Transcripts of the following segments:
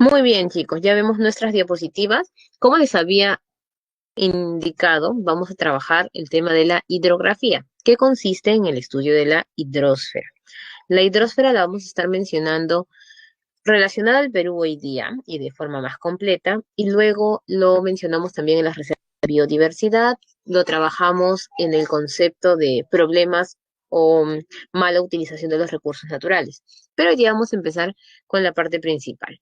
Muy bien, chicos, ya vemos nuestras diapositivas. Como les había indicado, vamos a trabajar el tema de la hidrografía, que consiste en el estudio de la hidrosfera. La hidrosfera la vamos a estar mencionando relacionada al Perú hoy día y de forma más completa, y luego lo mencionamos también en las reservas de biodiversidad, lo trabajamos en el concepto de problemas o mala utilización de los recursos naturales. Pero hoy día vamos a empezar con la parte principal.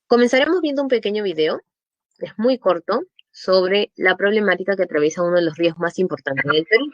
Comenzaremos viendo un pequeño video, es muy corto, sobre la problemática que atraviesa uno de los ríos más importantes del Perú.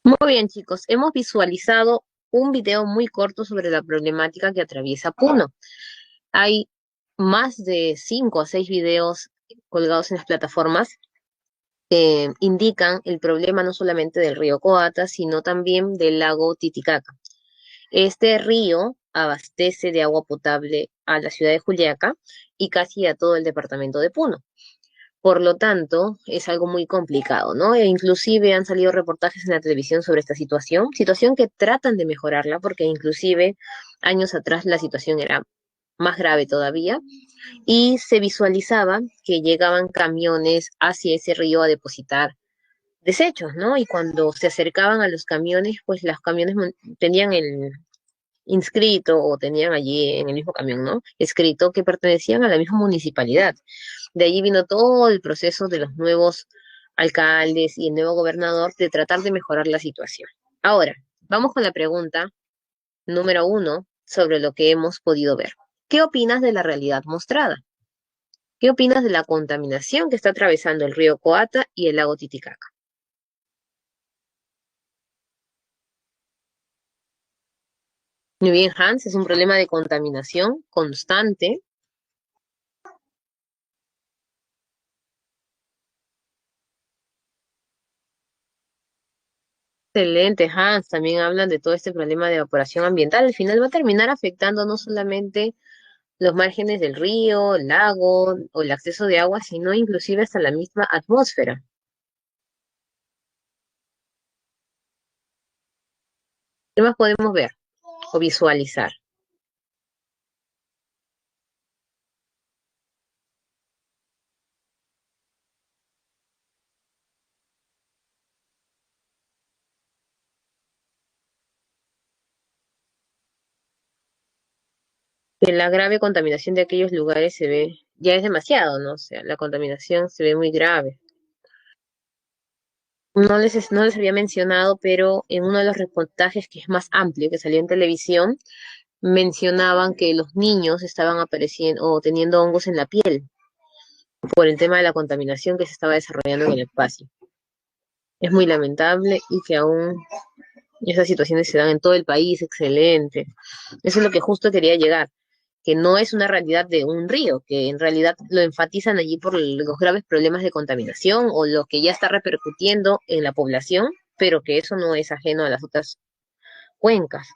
Muy bien, chicos, hemos visualizado un video muy corto sobre la problemática que atraviesa Puno. Hay más de 5 o 6 videos colgados en las plataformas que indican el problema no solamente del río Coata, sino también del lago Titicaca. Este río abastece de agua potable a la ciudad de Juliaca y casi a todo el departamento de Puno. Por lo tanto, es algo muy complicado, ¿no? E inclusive han salido reportajes en la televisión sobre esta situación que tratan de mejorarla, porque inclusive años atrás la situación era más grave todavía, y se visualizaba que llegaban camiones hacia ese río a depositar desechos, ¿no? Y cuando se acercaban a los camiones, pues los camiones tenían el inscrito o tenían allí en el mismo camión, ¿no? Escrito que pertenecían a la misma municipalidad. De allí vino todo el proceso de los nuevos alcaldes y el nuevo gobernador de tratar de mejorar la situación. Ahora, vamos con la pregunta número 1 sobre lo que hemos podido ver. ¿Qué opinas de la realidad mostrada? ¿Qué opinas de la contaminación que está atravesando el río Coata y el lago Titicaca? Muy bien, Hans, es un problema de contaminación constante. Excelente, Hans. También hablan de todo este problema de evaporación ambiental. Al final va a terminar afectando no solamente los márgenes del río, el lago o el acceso de agua, sino inclusive hasta la misma atmósfera. ¿Qué más podemos ver o visualizar? Que la grave contaminación de aquellos lugares se ve, ya es demasiado, ¿no? O sea, la contaminación se ve muy grave. No les había mencionado, pero en uno de los reportajes que es más amplio, que salió en televisión, mencionaban que los niños estaban apareciendo o teniendo hongos en la piel por el tema de la contaminación que se estaba desarrollando en el espacio. Es muy lamentable y que aún Esas situaciones se dan en todo el país, excelente. Eso es lo que justo quería llegar, que no es una realidad de un río, que en realidad lo enfatizan allí por los graves problemas de contaminación o lo que ya está repercutiendo en la población, pero que eso no es ajeno a las otras cuencas.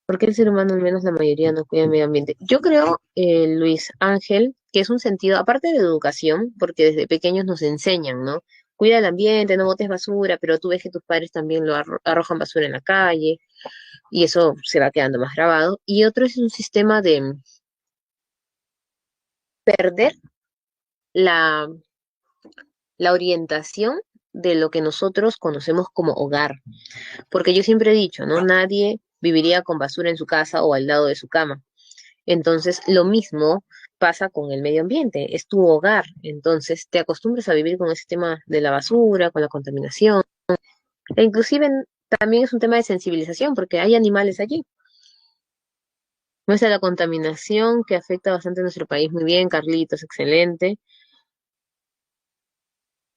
¿Por qué el ser humano, al menos la mayoría, no cuida el medio ambiente? Yo creo, Luis Ángel, que es un sentido, aparte de educación, porque desde pequeños nos enseñan, ¿no? Cuida el ambiente, no botes basura, pero tú ves que tus padres también lo arrojan basura en la calle y eso se va quedando más grabado. Y otro es un sistema de perder la, la orientación de lo que nosotros conocemos como hogar. Porque yo siempre he dicho, ¿no? Nadie viviría con basura en su casa o al lado de su cama. Entonces, lo mismo pasa con el medio ambiente, es tu hogar. Entonces, te acostumbras a vivir con ese tema de la basura, con la contaminación. E inclusive también es un tema de sensibilización, porque hay animales allí. Muestra la contaminación que afecta bastante a nuestro país. Muy bien, Carlitos, excelente.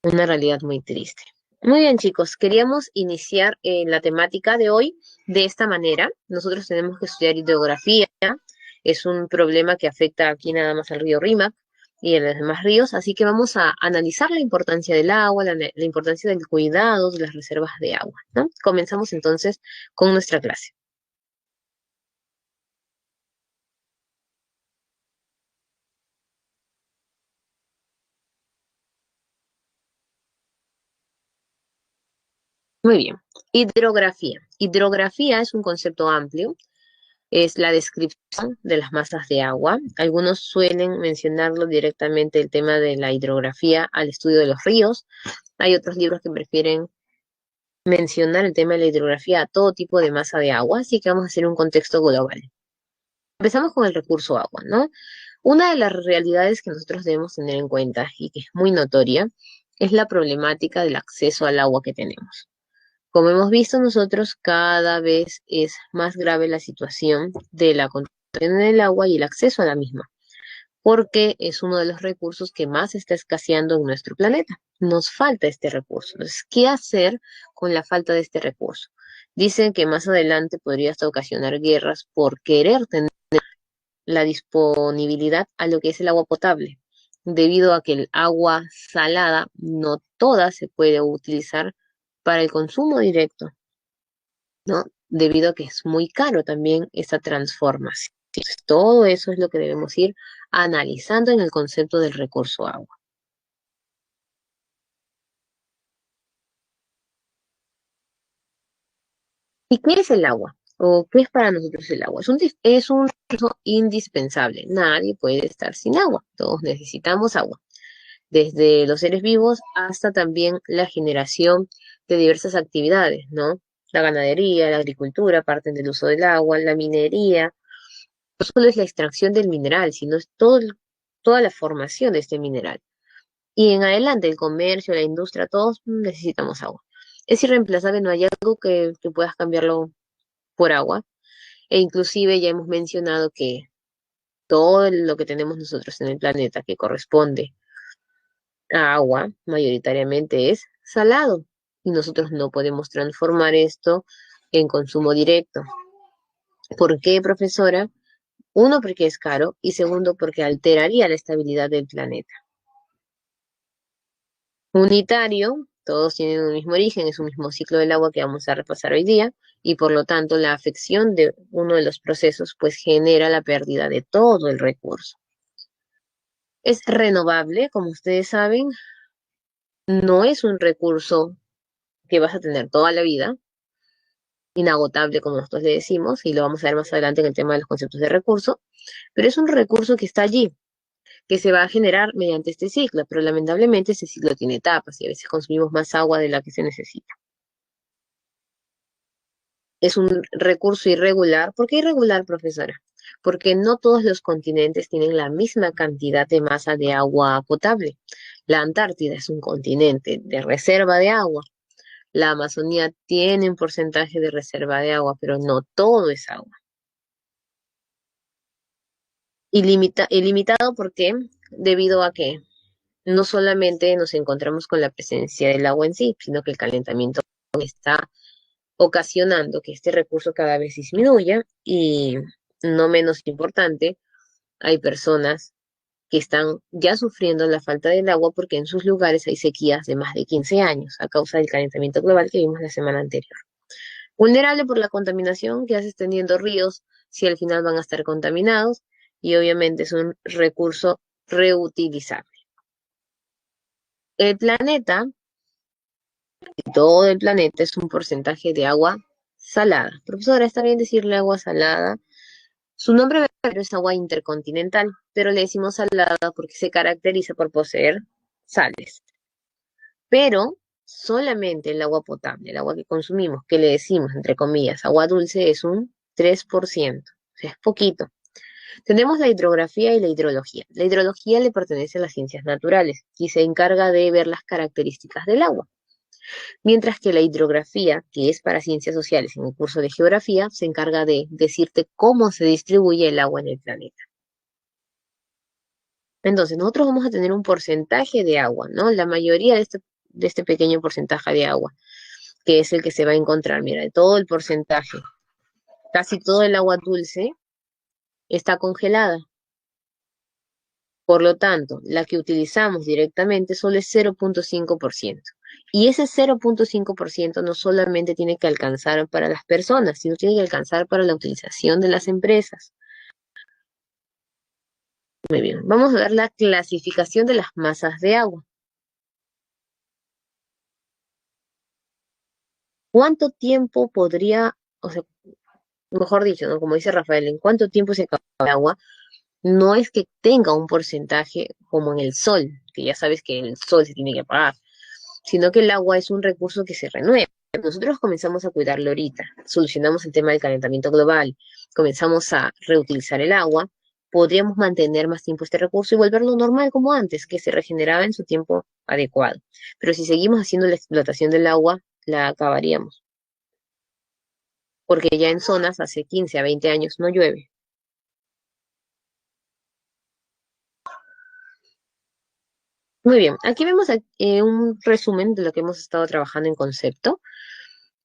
Una realidad muy triste. Muy bien, chicos, queríamos iniciar la temática de hoy de esta manera. Nosotros tenemos que estudiar hidrografía. Es un problema que afecta aquí nada más al río Rímac y a los demás ríos, así que vamos a analizar la importancia del agua, la importancia del cuidado de las reservas de agua, ¿no? Comenzamos entonces con nuestra clase. Muy bien. Hidrografía. Hidrografía es un concepto amplio, es la descripción de las masas de agua. Algunos suelen mencionarlo directamente el tema de la hidrografía al estudio de los ríos. Hay otros libros que prefieren mencionar el tema de la hidrografía a todo tipo de masa de agua, así que vamos a hacer un contexto global. Empezamos con el recurso agua, ¿no? Una de las realidades que nosotros debemos tener en cuenta y que es muy notoria es la problemática del acceso al agua que tenemos. Como hemos visto nosotros, cada vez es más grave la situación de la contaminación del agua y el acceso a la misma, porque es uno de los recursos que más está escaseando en nuestro planeta. Nos falta este recurso. Entonces, ¿qué hacer con la falta de este recurso? Dicen que más adelante podría hasta ocasionar guerras por querer tener la disponibilidad a lo que es el agua potable, debido a que el agua salada no toda se puede utilizar para el consumo directo, ¿no? Debido a que es muy caro también esta transformación. Entonces, todo eso es lo que debemos ir analizando en el concepto del recurso agua. ¿Y qué es el agua? ¿O qué es para nosotros el agua? Es un recurso indispensable. Nadie puede estar sin agua. Todos necesitamos agua. Desde los seres vivos hasta también la generación de diversas actividades, ¿no? La ganadería, la agricultura parten del uso del agua, la minería. No solo es la extracción del mineral, sino es toda la formación de este mineral. Y en adelante, el comercio, la industria, todos necesitamos agua. Es irreemplazable, no hay algo que puedas cambiarlo por agua. E inclusive ya hemos mencionado que todo lo que tenemos nosotros en el planeta que corresponde a agua, mayoritariamente es salado. Y nosotros no podemos transformar esto en consumo directo. ¿Por qué, profesora? Uno, porque es caro y segundo, porque alteraría la estabilidad del planeta. Unitario, todos tienen un mismo origen, es un mismo ciclo del agua que vamos a repasar hoy día y por lo tanto la afección de uno de los procesos pues genera la pérdida de todo el recurso. Es renovable, como ustedes saben, no es un recurso que vas a tener toda la vida, inagotable como nosotros le decimos, y lo vamos a ver más adelante en el tema de los conceptos de recurso, pero es un recurso que está allí, que se va a generar mediante este ciclo, pero lamentablemente ese ciclo tiene etapas y a veces consumimos más agua de la que se necesita. Es un recurso irregular. ¿Por qué irregular, profesora? Porque no todos los continentes tienen la misma cantidad de masa de agua potable. La Antártida es un continente de reserva de agua. La Amazonía tiene un porcentaje de reserva de agua, pero no todo es agua. Ilimitado, ¿por qué? Debido a que no solamente nos encontramos con la presencia del agua en sí, sino que el calentamiento está ocasionando que este recurso cada vez disminuya y, no menos importante, hay personas que están ya sufriendo la falta del agua porque en sus lugares hay sequías de más de 15 años a causa del calentamiento global que vimos la semana anterior. Vulnerable por la contaminación que haces teniendo ríos, si al final van a estar contaminados, y obviamente es un recurso reutilizable. El planeta, todo el planeta, es un porcentaje de agua salada. Profesora, ¿está bien decirle agua salada? Su nombre verdadero es agua intercontinental, pero le decimos salada porque se caracteriza por poseer sales. Pero solamente el agua potable, el agua que consumimos, que le decimos, entre comillas, agua dulce, es un 3%. O sea, es poquito. Tenemos la hidrografía y la hidrología. La hidrología le pertenece a las ciencias naturales y se encarga de ver las características del agua. Mientras que la hidrografía, que es para ciencias sociales en el curso de geografía, se encarga de decirte cómo se distribuye el agua en el planeta. Entonces, nosotros vamos a tener un porcentaje de agua, ¿no? La mayoría de este pequeño porcentaje de agua, que es el que se va a encontrar. Mira, de todo el porcentaje, casi todo el agua dulce está congelada. Por lo tanto, la que utilizamos directamente solo es 0,5%. Y ese 0,5% no solamente tiene que alcanzar para las personas, sino tiene que alcanzar para la utilización de las empresas. Muy bien, vamos a ver la clasificación de las masas de agua. ¿Cuánto tiempo podría, o sea, mejor dicho, ¿no? Como dice Rafael, en cuánto tiempo se acaba el agua? No es que tenga un porcentaje como en el sol, que ya sabes que el sol se tiene que apagar, sino que el agua es un recurso que se renueva. Nosotros comenzamos a cuidarlo ahorita, solucionamos el tema del calentamiento global, comenzamos a reutilizar el agua, podríamos mantener más tiempo este recurso y volverlo normal como antes, que se regeneraba en su tiempo adecuado. Pero si seguimos haciendo la explotación del agua, la acabaríamos, porque ya en zonas hace 15 a 20 años no llueve. Muy bien, aquí vemos un resumen de lo que hemos estado trabajando en concepto.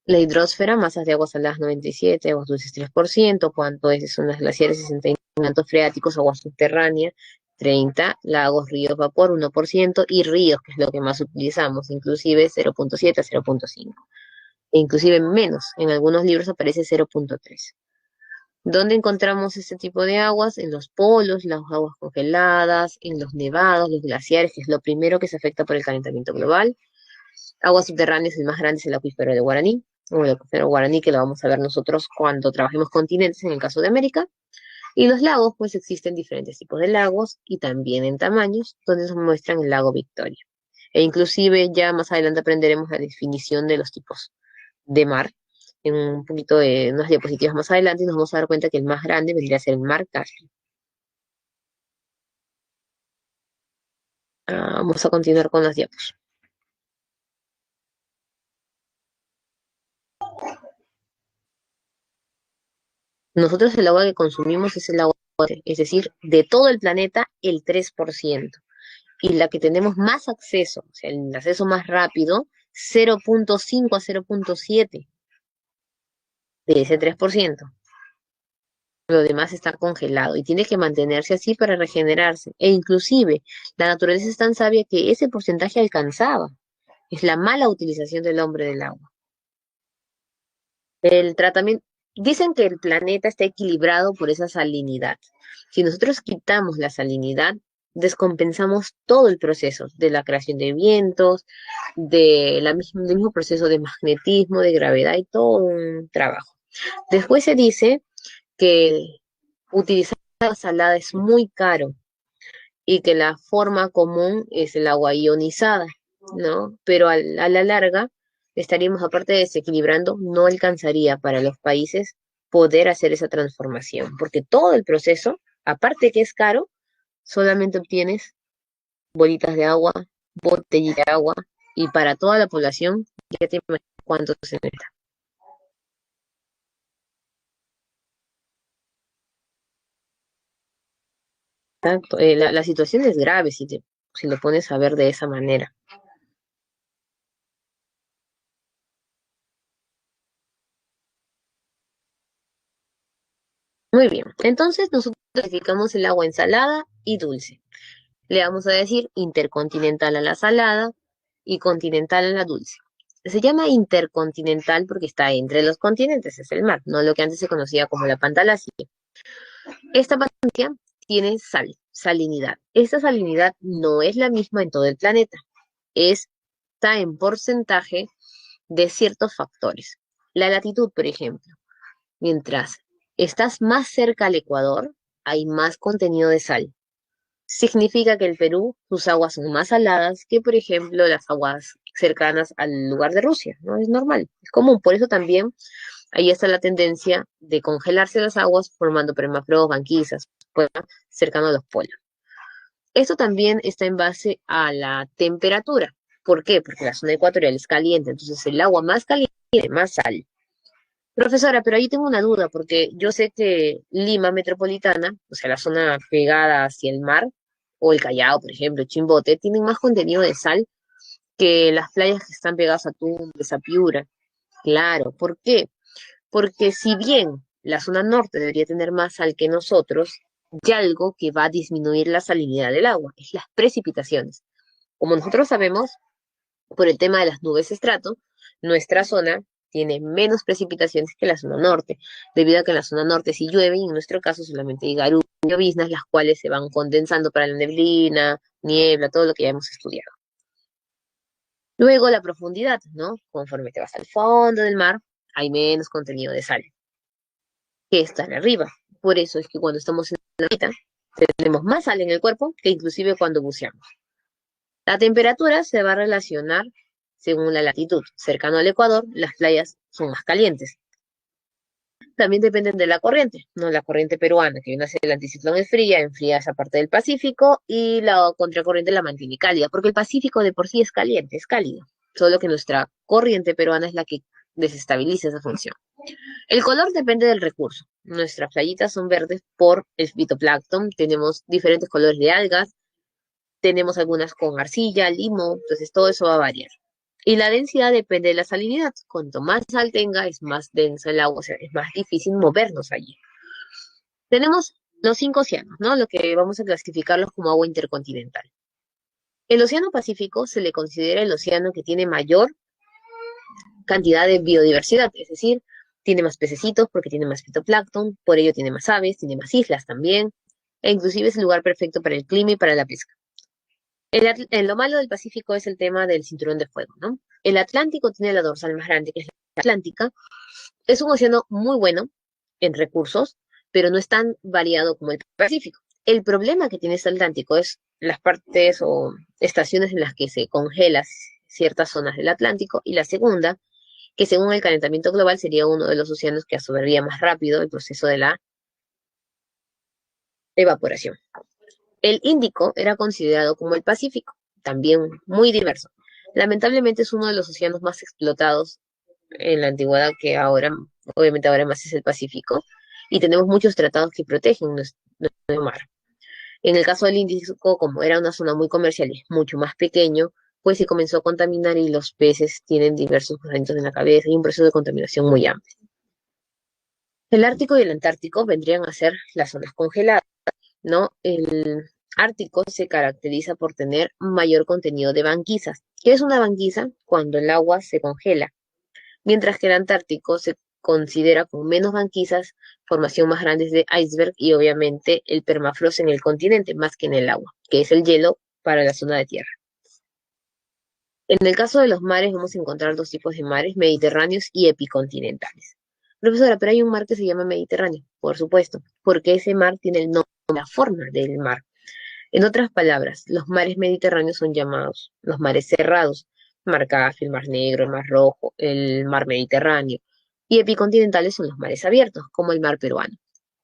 La hidrosfera, masas de aguas saladas 97, aguas dulces 3%, cuánto es, son las glaciares 69, mantos freáticos, agua subterránea 30, lagos, ríos, vapor 1% y ríos, que es lo que más utilizamos, inclusive 0,7 a 0,5. E inclusive menos, en algunos libros aparece 0,3. ¿Dónde encontramos este tipo de aguas? En los polos, las aguas congeladas, en los nevados, los glaciares, que es lo primero que se afecta por el calentamiento global. Aguas subterráneas, el más grande es el acuífero de Guaraní, o el acuífero Guaraní, que lo vamos a ver nosotros cuando trabajemos continentes, en el caso de América. Y los lagos, pues existen diferentes tipos de lagos y también en tamaños, donde nos muestran el lago Victoria. E inclusive ya más adelante aprenderemos la definición de los tipos de mar, en un poquito de unas diapositivas más adelante, y nos vamos a dar cuenta que el más grande vendría a ser el mar Caspio. Vamos a continuar con las diapositivas. Nosotros el agua que consumimos es el agua, es decir, de todo el planeta el 3%. Y la que tenemos más acceso, o sea, el acceso más rápido, 0,5 a 0,7 de ese 3%. Lo demás está congelado y tiene que mantenerse así para regenerarse. E inclusive, la naturaleza es tan sabia que ese porcentaje alcanzaba. Es la mala utilización del hombre del agua. El tratamiento, dicen que el planeta está equilibrado por esa salinidad. Si nosotros quitamos la salinidad, descompensamos todo el proceso de la creación de vientos, del mismo proceso de magnetismo, de gravedad y todo un trabajo. Después se dice que utilizar agua salada es muy caro y que la forma común es el agua ionizada, ¿no? Pero a la larga estaríamos, aparte de desequilibrando, no alcanzaría para los países poder hacer esa transformación, porque todo el proceso, aparte que es caro, solamente obtienes bolitas de agua, botellita de agua, y para toda la población, ya te imaginas cuánto se necesita. Exacto. La situación es grave si lo pones a ver de esa manera. Muy bien, entonces nosotros clasificamos el agua en salada y dulce. Le vamos a decir intercontinental a la salada y continental a la dulce. Se llama intercontinental porque está entre los continentes, es el mar, no lo que antes se conocía como la Pantalacia. Esta pantalla tiene sal, salinidad. Esta salinidad no es la misma en todo el planeta, está en porcentaje de ciertos factores. La latitud, por ejemplo, mientras estás más cerca al Ecuador, hay más contenido de sal. Significa que el Perú, sus aguas son más saladas que, por ejemplo, las aguas cercanas al lugar de Rusia, ¿no? Es normal, es común. Por eso también ahí está la tendencia de congelarse las aguas formando permafrost, banquisas, pues, cercano a los polos. Esto también está en base a la temperatura. ¿Por qué? Porque la zona ecuatorial es caliente, entonces el agua más caliente tiene más sal. Profesora, pero ahí tengo una duda, porque yo sé que Lima metropolitana, o sea, la zona pegada hacia el mar, o el Callao, por ejemplo, Chimbote, tienen más contenido de sal que las playas que están pegadas a Tumbes, a Piura. Claro, ¿por qué? Porque si bien la zona norte debería tener más sal que nosotros, hay algo que va a disminuir la salinidad del agua, es las precipitaciones. Como nosotros sabemos, por el tema de las nubes estrato, nuestra zona tiene menos precipitaciones que la zona norte, debido a que en la zona norte sí llueve y en nuestro caso solamente hay garuras y lloviznas, las cuales se van condensando para la neblina, niebla, todo lo que ya hemos estudiado. Luego la profundidad, ¿no? Conforme te vas al fondo del mar, hay menos contenido de sal que está arriba. Por eso es que cuando estamos en la mitad, tenemos más sal en el cuerpo que inclusive cuando buceamos. La temperatura se va a relacionar según la latitud. Cercano al Ecuador, las playas son más calientes. También dependen de la corriente, ¿no? La corriente peruana, que viene hacia el anticiclón es fría, enfría esa parte del Pacífico, y la contracorriente la mantiene cálida, porque el Pacífico de por sí es caliente, es cálido. Solo que nuestra corriente peruana es la que desestabiliza esa función. El color depende del recurso. Nuestras playitas son verdes por el fitoplancton, tenemos diferentes colores de algas, tenemos algunas con arcilla, limo, entonces todo eso va a variar. Y la densidad depende de la salinidad. Cuanto más sal tenga, es más denso el agua, o sea, es más difícil movernos allí. Tenemos los 5 océanos, ¿no? Lo que vamos a clasificarlos como agua intercontinental. El Océano Pacífico se le considera el océano que tiene mayor cantidad de biodiversidad, es decir, tiene más pececitos porque tiene más fitoplancton, por ello tiene más aves, tiene más islas también, e inclusive es el lugar perfecto para el clima y para la pesca. Lo malo del Pacífico es el tema del cinturón de fuego, ¿no? El Atlántico tiene la dorsal más grande, que es la Atlántica. Es un océano muy bueno en recursos, pero no es tan variado como el Pacífico. El problema que tiene este Atlántico es las partes o estaciones en las que se congela ciertas zonas del Atlántico, y la segunda, que según el calentamiento global sería uno de los océanos que absorbería más rápido el proceso de la evaporación. El Índico era considerado como el Pacífico, también muy diverso. Lamentablemente es uno de los océanos más explotados en la antigüedad, que ahora, obviamente ahora más es el Pacífico, y tenemos muchos tratados que protegen nuestro mar. En el caso del Índico, como era una zona muy comercial y mucho más pequeño, pues se comenzó a contaminar y los peces tienen diversos granitos en la cabeza y un proceso de contaminación muy amplio. El Ártico y el Antártico vendrían a ser las zonas congeladas, ¿no? El Ártico se caracteriza por tener mayor contenido de banquisas. ¿Qué es una banquisa? Cuando el agua se congela, mientras que el Antártico se considera con menos banquisas, formación más grande de iceberg y obviamente el permafrost en el continente más que en el agua, que es el hielo para la zona de tierra. En el caso de los mares vamos a encontrar dos tipos de mares, mediterráneos y epicontinentales. Profesora, pero hay un mar que se llama Mediterráneo, por supuesto, porque ese mar tiene el nombre, la forma del mar. En otras palabras, los mares mediterráneos son llamados los mares cerrados, mar Caspio, el mar Negro, el mar Rojo, el mar Mediterráneo, y epicontinentales son los mares abiertos, como el mar peruano.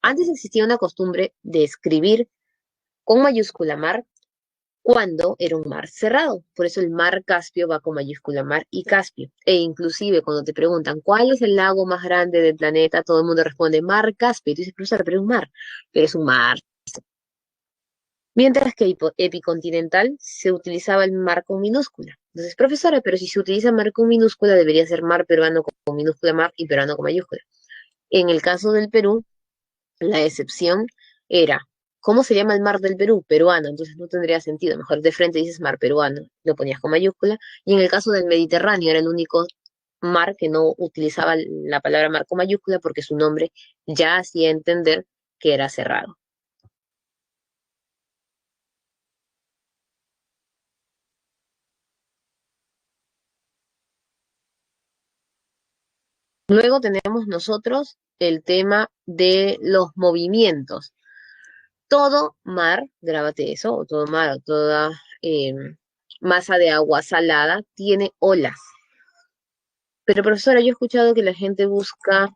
Antes existía una costumbre de escribir con mayúscula mar cuando era un mar cerrado. Por eso el mar Caspio va con mayúscula mar y Caspio. E inclusive cuando te preguntan cuál es el lago más grande del planeta, todo el mundo responde mar Caspio. Y tú dices, profesor, pero es un mar. Pero es un mar. Mientras que epicontinental se utilizaba el mar con minúscula. Entonces, profesora, pero si se utiliza mar con minúscula, debería ser mar peruano con minúscula mar y peruano con mayúscula. En el caso del Perú, La excepción era, ¿cómo se llama el mar del Perú? Peruano, entonces no tendría sentido. Mejor de frente dices mar peruano, lo ponías con mayúscula. Y en el caso del Mediterráneo era el único mar que no utilizaba la palabra mar con mayúscula porque su nombre ya hacía entender que era cerrado. Luego tenemos nosotros el tema de los movimientos. Todo mar, grábate eso, o todo mar, o toda eh, masa de agua salada tiene olas. Pero profesora, yo he escuchado que la gente busca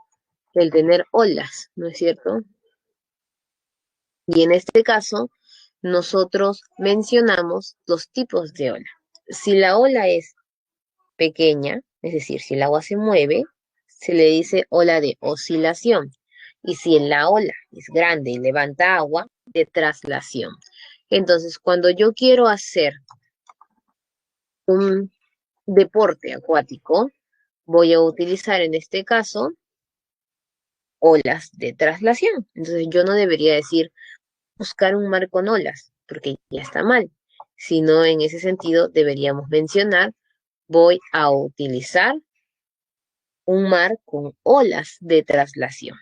el tener olas, ¿no es cierto? Y en este caso, nosotros mencionamos dos tipos de ola. Si la ola es pequeña, es decir, si el agua se mueve, se le dice ola de oscilación. Y si la ola es grande y levanta agua, de traslación. Entonces, cuando yo quiero hacer un deporte acuático, voy a utilizar en este caso olas de traslación. Entonces, yo no debería decir buscar un mar con olas, porque ya está mal, sino en ese sentido deberíamos mencionar voy a utilizar un mar con olas de traslación.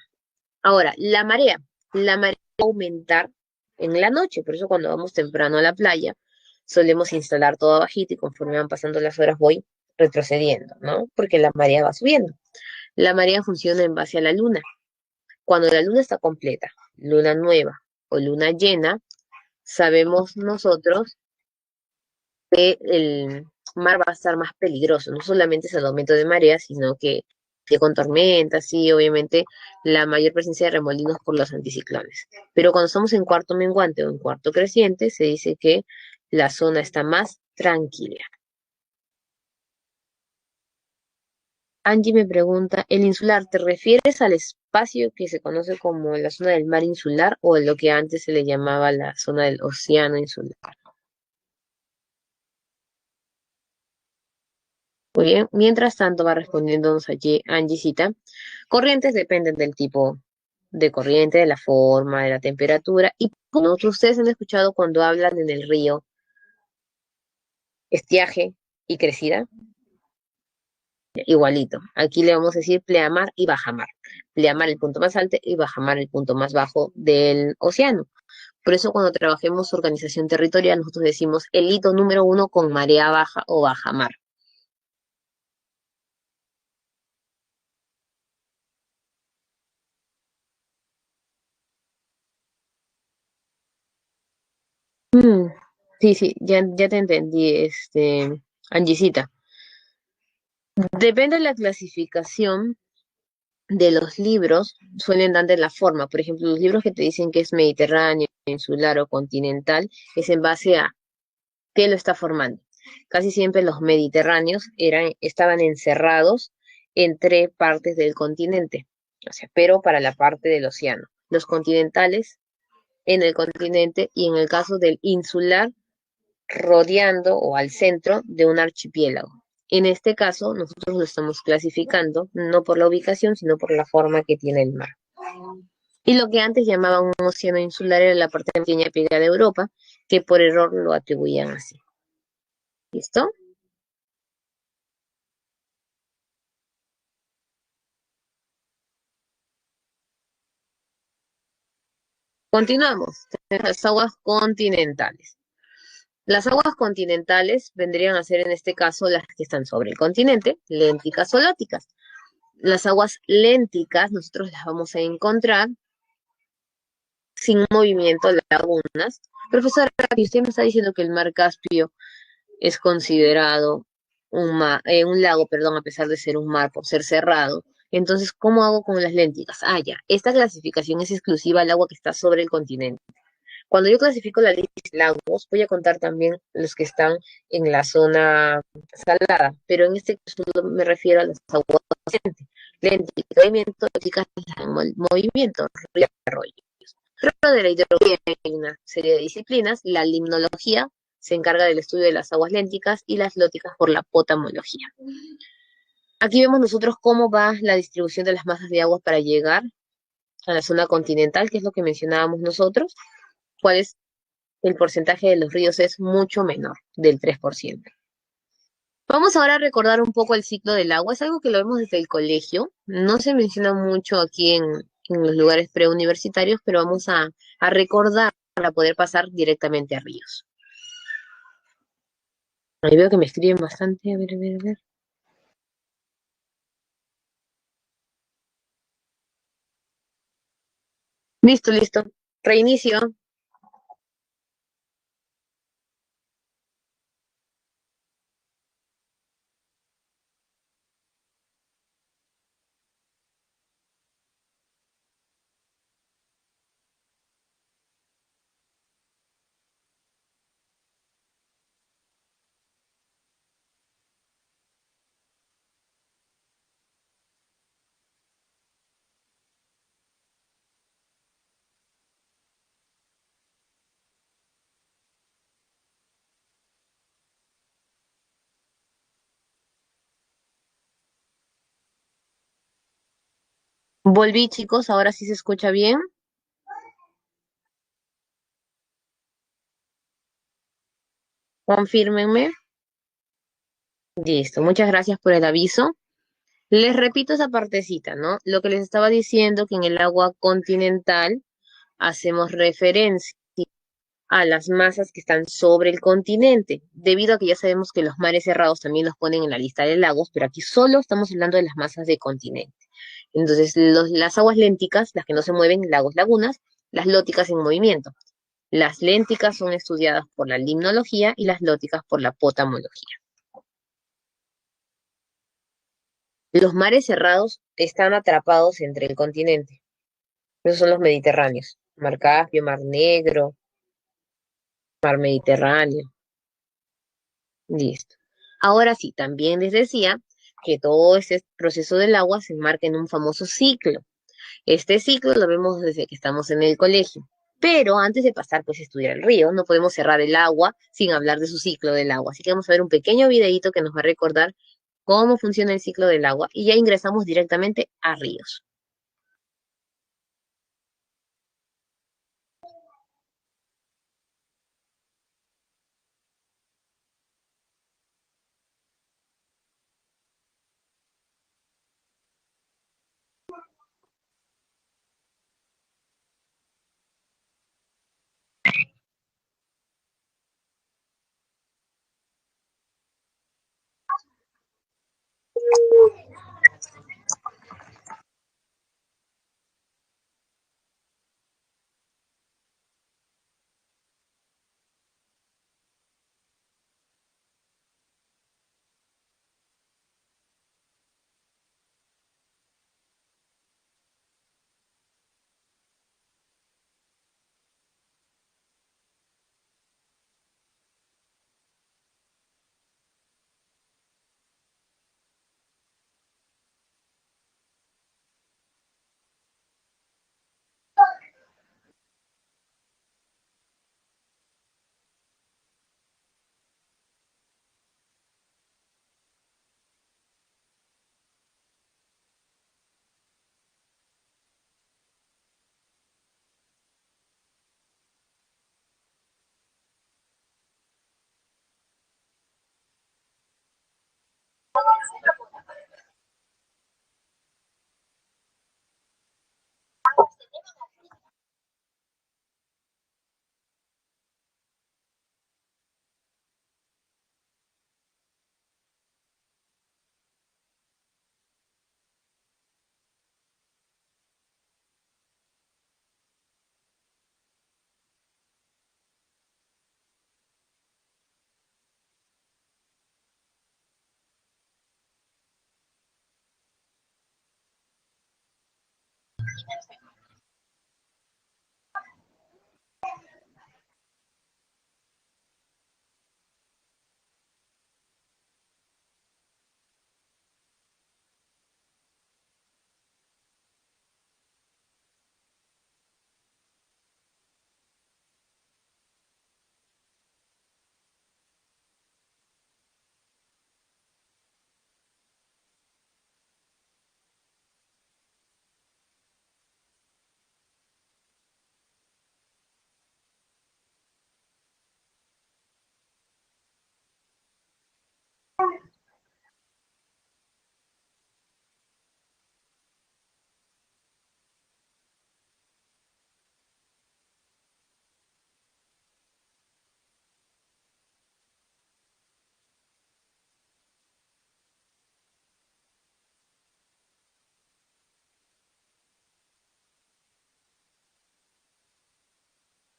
Ahora, la marea va a aumentar en la noche, por eso cuando vamos temprano a la playa, solemos instalar todo bajito y conforme van pasando las horas voy retrocediendo, ¿no? Porque la marea va subiendo. La marea funciona en base a la luna. Cuando la luna está completa, luna nueva o luna llena, sabemos nosotros que el mar va a estar más peligroso. No solamente es el aumento de marea, sino que con tormentas, sí, obviamente la mayor presencia de remolinos por los anticiclones. Pero cuando estamos en cuarto menguante o en cuarto creciente, se dice que la zona está más tranquila. Angie me pregunta, ¿el insular te refieres al espacio que se conoce como la zona del mar insular o lo que antes se le llamaba la zona del océano insular? Muy bien, mientras tanto va respondiéndonos allí Angiecita. Corrientes dependen del tipo de corriente, de la forma, de la temperatura. Y como ustedes han escuchado cuando hablan en el río, estiaje y crecida, igualito. Aquí le vamos a decir pleamar y bajamar. Pleamar el punto más alto y bajamar el punto más bajo del océano. Por eso cuando trabajemos organización territorial, nosotros decimos el hito número 1 con marea baja o bajamar. Mm, sí, sí, ya te entendí, Angisita. Depende de la clasificación de los libros, suelen darle la forma. Por ejemplo, los libros que te dicen que es mediterráneo, insular o continental, es en base a qué lo está formando. Casi siempre los mediterráneos estaban encerrados entre partes del continente, o sea, pero para la parte del océano. Los continentales en el continente y en el caso del insular rodeando o al centro de un archipiélago. En este caso, nosotros lo estamos clasificando no por la ubicación, sino por la forma que tiene el mar. Y lo que antes llamaban un océano insular era la parte pequeña pegada de Europa, que por error lo atribuían así. ¿Listo? Continuamos. Las aguas continentales. Las aguas continentales vendrían a ser en este caso las que están sobre el continente, lénticas o láticas. Las aguas lénticas nosotros las vamos a encontrar sin movimiento lagunas. Profesora, usted me está diciendo que el mar Caspio es considerado un lago, perdón, a pesar de ser un mar por ser cerrado. Entonces, ¿cómo hago con las lénticas? Ah, ya, esta clasificación es exclusiva al agua que está sobre el continente. Cuando yo clasifico la lista de lagos, voy a contar también los que están en la zona salada, pero en este caso me refiero a las aguas lénticas, movimiento, movimiento, río, arroyo. Dentro de la hidrología hay una serie de disciplinas. La limnología se encarga del estudio de las aguas lénticas y las lóticas por la potamología. Aquí vemos nosotros cómo va la distribución de las masas de agua para llegar a la zona continental, que es lo que mencionábamos nosotros, ¿cuál es el porcentaje de los ríos? Es mucho menor, del 3%. Vamos ahora a recordar un poco el ciclo del agua. Es algo que lo vemos desde el colegio. No se menciona mucho aquí en los lugares preuniversitarios, pero vamos a recordar para poder pasar directamente a ríos. Ahí veo que me escriben bastante. A ver, a ver, a ver. Listo, listo. Reinicio. Volví, chicos. Ahora sí se escucha bien. Confírmenme. Listo. Muchas gracias por el aviso. Les repito esa partecita, ¿no? Lo que les estaba diciendo, que en el agua continental hacemos referencia a las masas que están sobre el continente, debido a que ya sabemos que los mares cerrados también los ponen en la lista de lagos, pero aquí solo estamos hablando de las masas de continente. Entonces, las aguas lénticas, las que no se mueven, lagos, lagunas, las lóticas en movimiento. Las lénticas son estudiadas por la limnología y las lóticas por la potamología. Los mares cerrados están atrapados entre el continente. Esos son los mediterráneos. Mar Caspio, Mar Negro, Mar Mediterráneo. Listo. Ahora sí, también les decía que todo ese proceso del agua se enmarca en un famoso ciclo. Este ciclo lo vemos desde que estamos en el colegio. Pero antes de pasar pues a estudiar el río, no podemos cerrar el agua sin hablar de su ciclo del agua. Así que vamos a ver un pequeño videíto que nos va a recordar cómo funciona el ciclo del agua y ya ingresamos directamente a ríos.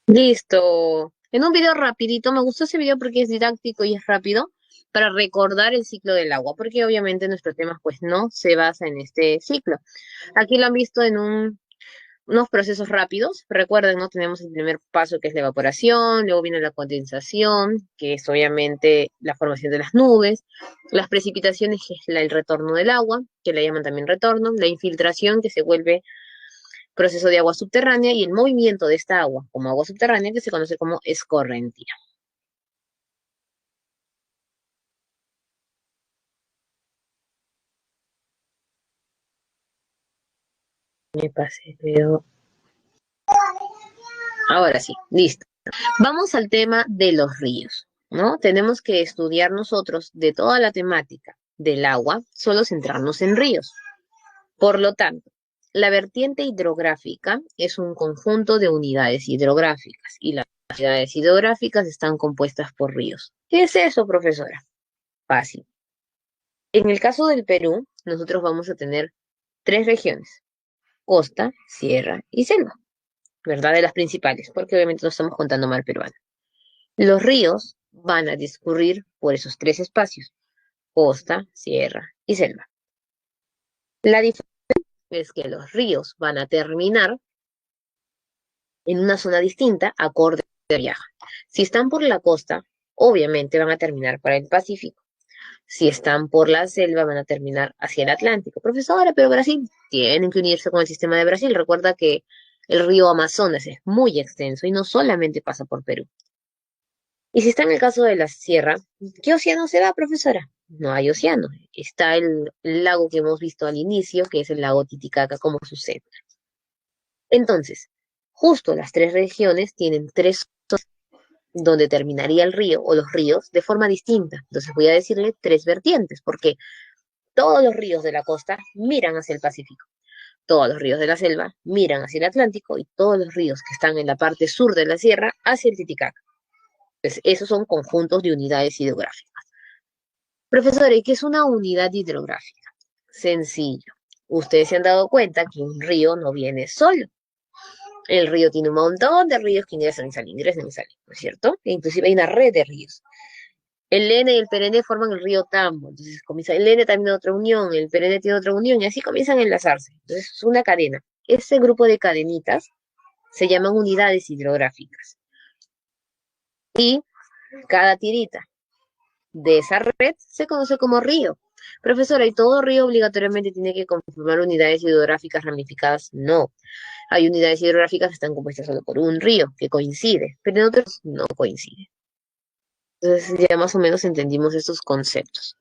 Listo. En un video rapidito, me gustó ese video porque es didáctico y es rápido para recordar el ciclo del agua, porque obviamente nuestro tema pues no se basa en este ciclo. Aquí lo han visto en unos procesos rápidos. Recuerden, ¿no? Tenemos el primer paso que es la evaporación, luego viene la condensación, que es obviamente la formación de las nubes, las precipitaciones, que es el retorno del agua, que le llaman también retorno, la infiltración, que se vuelve proceso de agua subterránea, y el movimiento de esta agua como agua subterránea, que se conoce como escorrentía. Me pasé, pero ahora sí, listo. Vamos al tema de los ríos, ¿no? Tenemos que estudiar nosotros de toda la temática del agua, solo centrarnos en ríos. Por lo tanto, la vertiente hidrográfica es un conjunto de unidades hidrográficas y las unidades hidrográficas están compuestas por ríos. ¿Qué es eso, profesora? Fácil. En el caso del Perú, nosotros vamos a tener tres regiones: costa, sierra y selva, ¿verdad? De las principales, porque obviamente no estamos contando mar peruano. Los ríos van a discurrir por esos tres espacios: costa, sierra y selva. La diferencia es que los ríos van a terminar en una zona distinta acorde a viaje. Si están por la costa, obviamente van a terminar para el Pacífico. Si están por la selva, van a terminar hacia el Atlántico. Profesora, pero Brasil tienen que unirse con el sistema de Brasil. Recuerda que el río Amazonas es muy extenso y no solamente pasa por Perú. Y si está en el caso de la sierra, ¿qué océano se va, profesora? No hay océano. Está el lago que hemos visto al inicio, que es el lago Titicaca, como sucede. Entonces, justo las tres regiones tienen tres zonas donde terminaría el río o los ríos de forma distinta. Entonces voy a decirle tres vertientes, porque todos los ríos de la costa miran hacia el Pacífico, todos los ríos de la selva miran hacia el Atlántico y todos los ríos que están en la parte sur de la sierra hacia el Titicaca. Pues esos son conjuntos de unidades hidrográficas. Profesor, ¿y qué es una unidad hidrográfica? Sencillo. Ustedes se han dado cuenta que un río no viene solo. El río tiene un montón de ríos que ingresan y salen, ¿no es cierto? E inclusive hay una red de ríos. El Lene y el Perene forman el río Tambo. Entonces comienza el Lene también otra unión, el Perene tiene otra unión, y así comienzan a enlazarse. Entonces es una cadena. Ese grupo de cadenitas se llaman unidades hidrográficas. Y cada tirita de esa red se conoce como río. Profesora, ¿y todo río obligatoriamente tiene que conformar unidades hidrográficas ramificadas? No. Hay unidades hidrográficas que están compuestas solo por un río, que coincide, pero en otros no coincide. Entonces ya más o menos entendimos estos conceptos.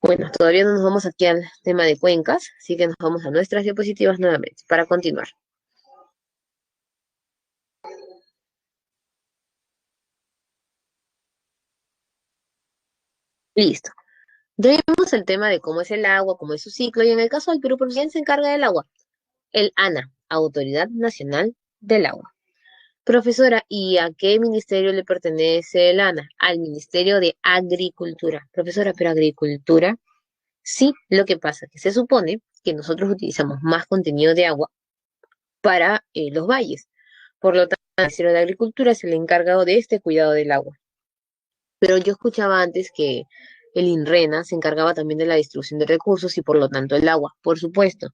Bueno, todavía no nos vamos aquí al tema de cuencas, así que nos vamos a nuestras diapositivas nuevamente para continuar. Listo. Ya vimos el tema de cómo es el agua, cómo es su ciclo, y en el caso del Perú, ¿por quién se encarga del agua? El ANA, Autoridad Nacional del Agua. Profesora, ¿y a qué ministerio le pertenece el ANA? Al Ministerio de Agricultura. Profesora, pero Agricultura, sí, lo que pasa es que se supone que nosotros utilizamos más contenido de agua para los valles. Por lo tanto, el Ministerio de Agricultura es el encargado de este cuidado del agua. Pero yo escuchaba antes que el INRENA se encargaba también de la distribución de recursos y por lo tanto el agua, por supuesto.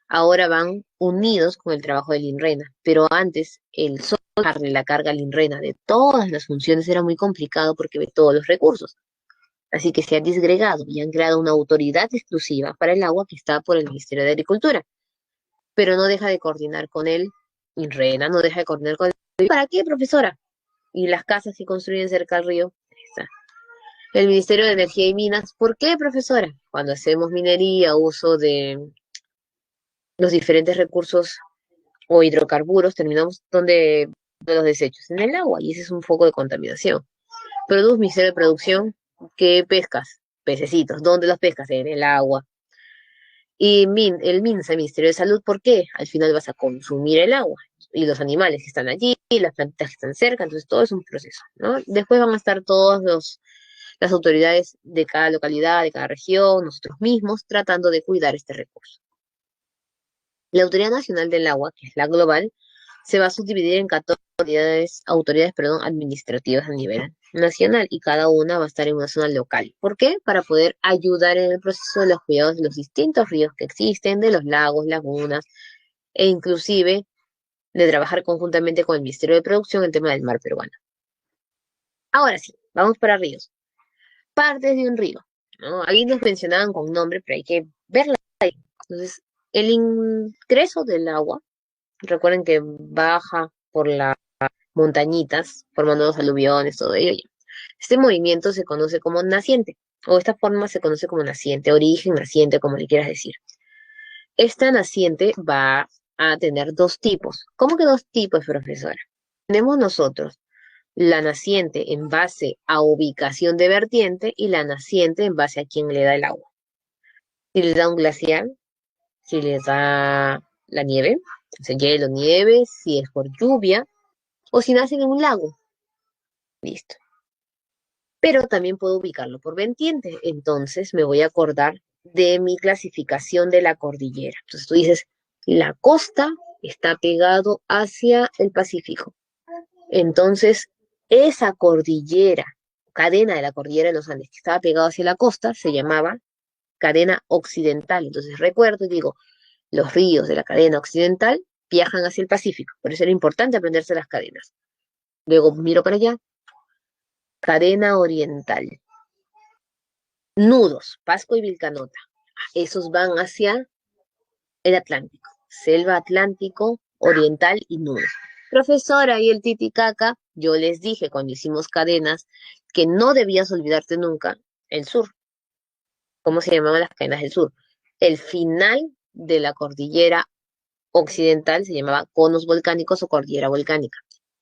Ahora van unidos con el trabajo del INRENA, pero antes el solo darle la carga al INRENA de todas las funciones era muy complicado porque ve todos los recursos. Así que se han disgregado y han creado una autoridad exclusiva para el agua que está por el Ministerio de Agricultura, pero no deja de coordinar con el INRENA, no deja de coordinar con el... ¿Para qué, profesora? Y las casas que construyen cerca del río, está. El Ministerio de Energía y Minas, ¿por qué, profesora? Cuando hacemos minería, uso de los diferentes recursos o hidrocarburos, terminamos donde de los desechos, en el agua, y ese es un foco de contaminación. Ministerio de Producción, ¿qué pescas? Pececitos. ¿Dónde los pescas? En el agua. Y el MINSA, el Ministerio de Salud, ¿por qué? Al final vas a consumir el agua y los animales que están allí, y las plantas que están cerca, entonces todo es un proceso, ¿no? Después van a estar todos las autoridades de cada localidad, de cada región, nosotros mismos, tratando de cuidar este recurso. La Autoridad Nacional del Agua, que es la global, se va a subdividir en 14 autoridades, administrativas a nivel nacional y cada una va a estar en una zona local. ¿Por qué? Para poder ayudar en el proceso de los cuidados de los distintos ríos que existen, de los lagos, lagunas e inclusive de trabajar conjuntamente con el Ministerio de Producción en el tema del mar peruano. Ahora sí, vamos para ríos. Partes de un río, ¿no? Ahí nos mencionaban con nombre, pero hay que verla ahí. Entonces, el ingreso del agua, recuerden que baja por las montañitas, formando los aluviones, todo ello. Este movimiento se conoce como naciente, o esta forma se conoce como naciente, origen, naciente, como le quieras decir. Esta naciente va a tener dos tipos. ¿Cómo que dos tipos, profesora? Tenemos nosotros la naciente en base a ubicación de vertiente y la naciente en base a quién le da el agua. Si le da un glaciar, si le da la nieve, o sea, hielo, nieve, si es por lluvia, o si nace en un lago. Listo. Pero también puedo ubicarlo por vertiente. Entonces me voy a acordar de mi clasificación de la cordillera. Entonces tú dices, la costa está pegado hacia el Pacífico. Entonces, esa cordillera, cadena de la cordillera de los Andes, que estaba pegado hacia la costa, se llamaba cadena occidental. Entonces recuerdo y digo, los ríos de la cadena occidental viajan hacia el Pacífico. Por eso era importante aprenderse las cadenas. Luego miro para allá, cadena oriental. Nudos, Pasco y Vilcanota. Esos van hacia el Atlántico. Selva Atlántico, oriental y nudos. Profesora, y el Titicaca, yo les dije cuando hicimos cadenas que no debías olvidarte nunca el sur. ¿Cómo se llamaban las cadenas del sur? El final de la cordillera occidental se llamaba conos volcánicos o cordillera volcánica.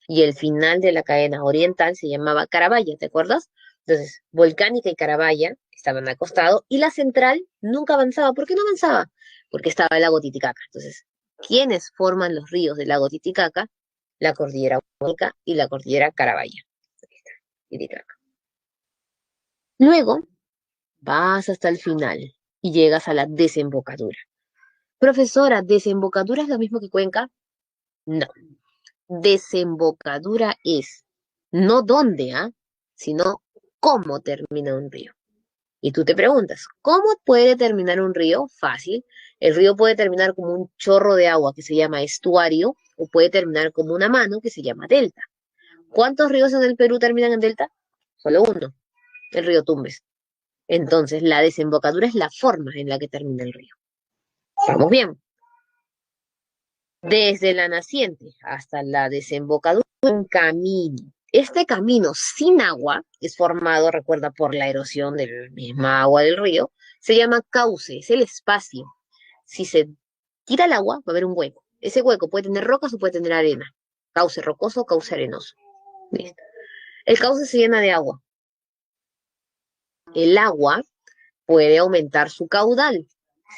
Y el final de la cadena oriental se llamaba Carabaya, ¿te acuerdas? Entonces, volcánica y Carabaya estaban acostados y la central nunca avanzaba. ¿Por qué no avanzaba? Porque estaba el lago Titicaca. Entonces, ¿quiénes forman los ríos del lago Titicaca? La cordillera volcánica y la cordillera Carabaya. Ahí está, Titicaca. Luego, vas hasta el final y llegas a la desembocadura. Profesora, ¿desembocadura es lo mismo que cuenca? No. Desembocadura es no dónde, sino cómo termina un río. Y tú te preguntas, ¿cómo puede terminar un río? Fácil. El río puede terminar como un chorro de agua que se llama estuario o puede terminar como una mano que se llama delta. ¿Cuántos ríos en el Perú terminan en delta? Solo uno, el río Tumbes. Entonces, la desembocadura es la forma en la que termina el río. ¿Estamos bien? Desde la naciente hasta la desembocadura, un camino. Este camino sin agua es formado, recuerda, por la erosión del misma agua del río, se llama cauce, es el espacio. Si se tira el agua, va a haber un hueco. Ese hueco puede tener rocas o puede tener arena. Cauce rocoso o cauce arenoso. ¿Listo? El cauce se llena de agua. El agua puede aumentar su caudal.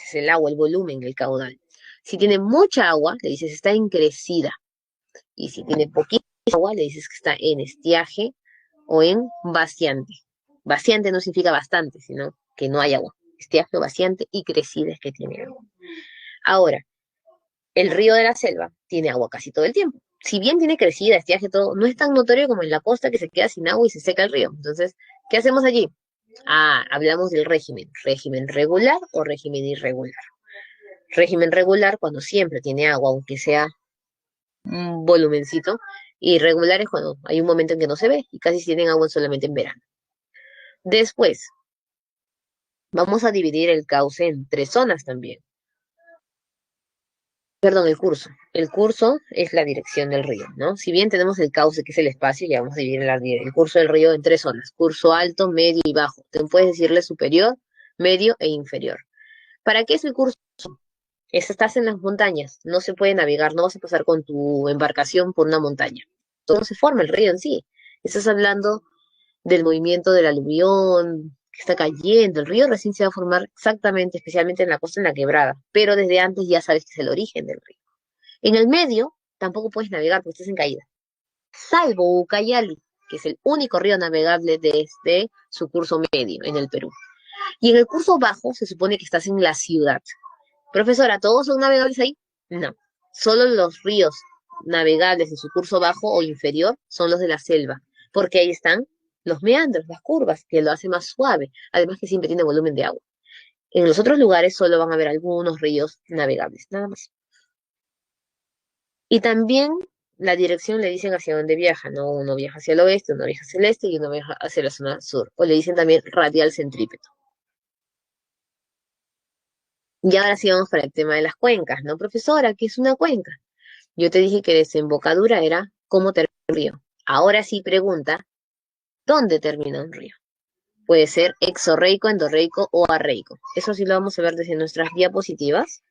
Es el agua, el volumen, el caudal. Si tiene mucha agua, le dices está en crecida. Y si tiene poquita agua, le dices que está en estiaje o en vaciante. Vaciante no significa bastante, sino que no hay agua. Estiaje o vaciante y crecida es que tiene agua. Ahora, el río de la selva tiene agua casi todo el tiempo. Si bien tiene crecida, estiaje, todo, no es tan notorio como en la costa que se queda sin agua y se seca el río. Entonces, ¿qué hacemos allí? Hablamos del régimen. ¿Régimen regular o régimen irregular? Régimen regular cuando siempre tiene agua, aunque sea un volumencito, y regular es cuando hay un momento en que no se ve y casi tienen agua solamente en verano. Después, vamos a dividir el cauce en tres zonas también. Perdón, el curso. El curso es la dirección del río, ¿no? Si bien tenemos el cauce, que es el espacio, ya vamos a dividir el curso del río en tres zonas. Curso alto, medio y bajo. Te puedes decirle superior, medio e inferior. ¿Para qué es el curso? Estás en las montañas, no se puede navegar, no vas a pasar con tu embarcación por una montaña. Todo se forma el río en sí. Estás hablando del movimiento del aluvión que está cayendo. El río recién se va a formar exactamente, especialmente en la costa, en la quebrada, pero desde antes ya sabes que es el origen del río. En el medio tampoco puedes navegar porque estás en caída, salvo Ucayali, que es el único río navegable desde su curso medio en el Perú. Y en el curso bajo se supone que estás en la ciudad. Profesora, ¿todos son navegables ahí? No, solo los ríos navegables en su curso bajo o inferior son los de la selva, porque ahí están los meandros, las curvas, que lo hace más suave, además que siempre tiene volumen de agua. En los otros lugares solo van a haber algunos ríos navegables, nada más. Y también la dirección le dicen hacia dónde viaja, ¿no? Uno viaja hacia el oeste, uno viaja hacia el este y uno viaja hacia la zona sur. O le dicen también radial centrípeto. Y ahora sí vamos para el tema de las cuencas, ¿no, profesora? ¿Qué es una cuenca? Yo te dije que desembocadura era cómo termina un río. Ahora sí pregunta, ¿dónde termina un río? Puede ser exorreico, endorreico o arreico. Eso sí lo vamos a ver desde nuestras diapositivas.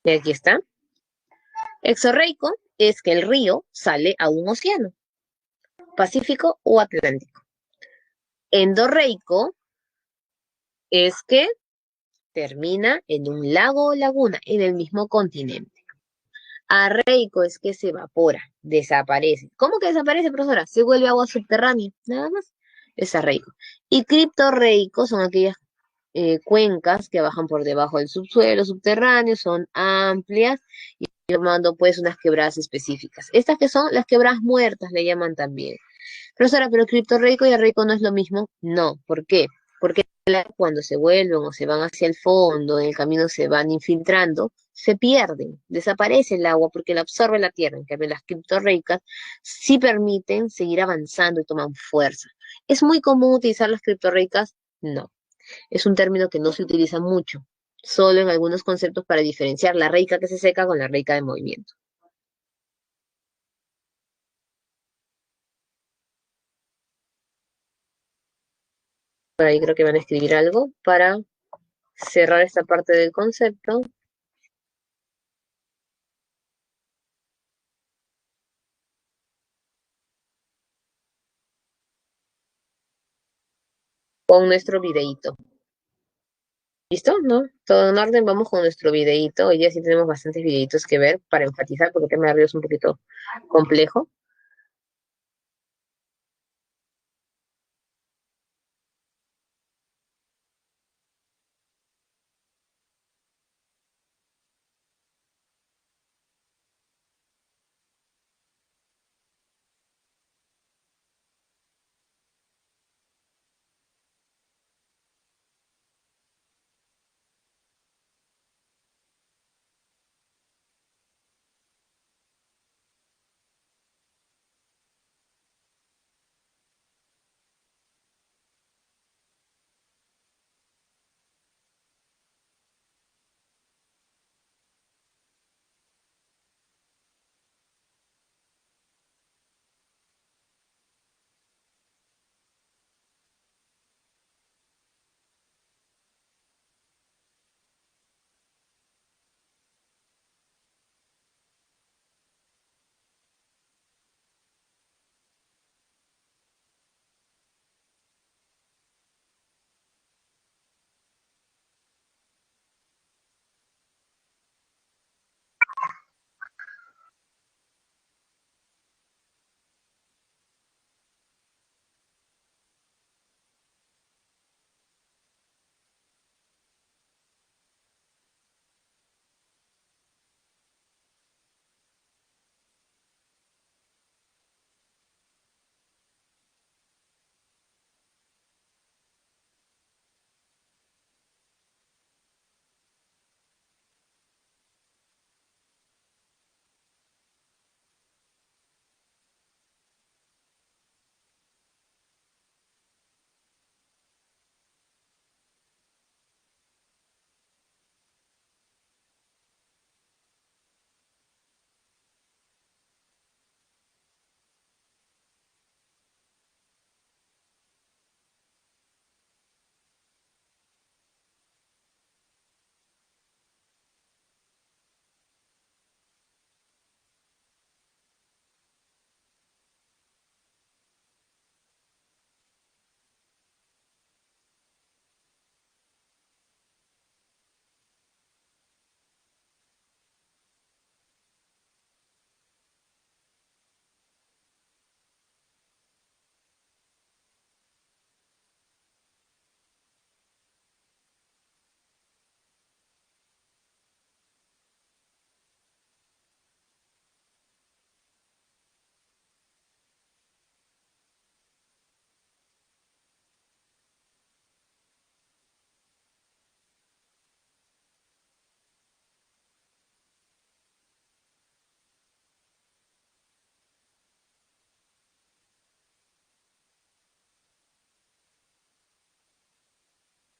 Y aquí está. Exorreico es que el río sale a un océano, Pacífico o Atlántico. Endorreico es que termina en un lago o laguna en el mismo continente. Arreico es que se evapora, desaparece. ¿Cómo que desaparece, profesora? Se vuelve agua subterránea, nada más. Es arreico. Y criptorreico son aquellas cuencas que bajan por debajo del subsuelo subterráneo, son amplias y formando pues unas quebradas específicas. Estas que son las quebradas muertas, le llaman también. Profesora, pero criptorreico y arreico no es lo mismo. No, ¿por qué? Porque cuando se vuelven o se van hacia el fondo, en el camino se van infiltrando, se pierden, desaparece el agua porque la absorbe la tierra. En cambio, las criptorreicas sí permiten seguir avanzando y toman fuerza. ¿Es muy común utilizar las criptorreicas? No. Es un término que no se utiliza mucho, solo en algunos conceptos para diferenciar la reica que se seca con la reica de movimiento. Por ahí creo que van a escribir algo para cerrar esta parte del concepto con nuestro videíto. ¿Listo? ¿No? Todo en orden, vamos con nuestro videíto. Hoy día sí tenemos bastantes videitos que ver para enfatizar, porque el tema de río es un poquito complejo.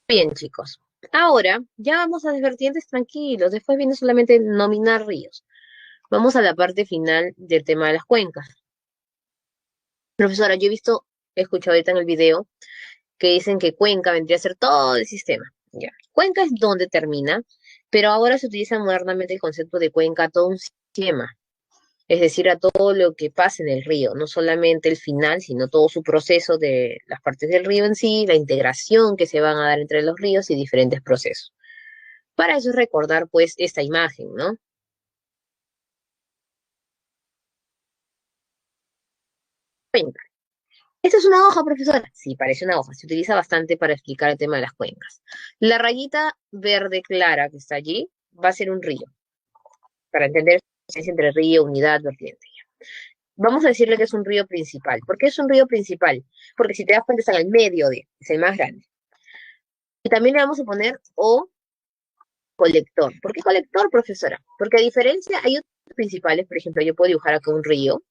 Bien, chicos. Ahora ya vamos a las vertientes tranquilos. Después viene solamente nominar ríos. Vamos a la parte final del tema de las cuencas. Profesora, yo he escuchado ahorita en el video que dicen que cuenca vendría a ser todo el sistema. Ya. Cuenca es donde termina, pero ahora se utiliza modernamente el concepto de cuenca a todo un sistema, es decir, a todo lo que pasa en el río, no solamente el final, sino todo su proceso de las partes del río en sí, la integración que se van a dar entre los ríos y diferentes procesos. Para eso es recordar, pues, esta imagen, ¿no? Cuenca. Esta es una hoja, profesora. Sí, parece una hoja. Se utiliza bastante para explicar el tema de las cuencas. La rayita verde clara que está allí va a ser un río, para entender la diferencia entre río, unidad, vertiente. Vamos a decirle que es un río principal. ¿Por qué es un río principal? Porque si te das cuenta está en el medio de, es el más grande. Y también le vamos a poner o colector. ¿Por qué colector, profesora? Porque a diferencia, hay otros principales, por ejemplo, yo puedo dibujar acá un río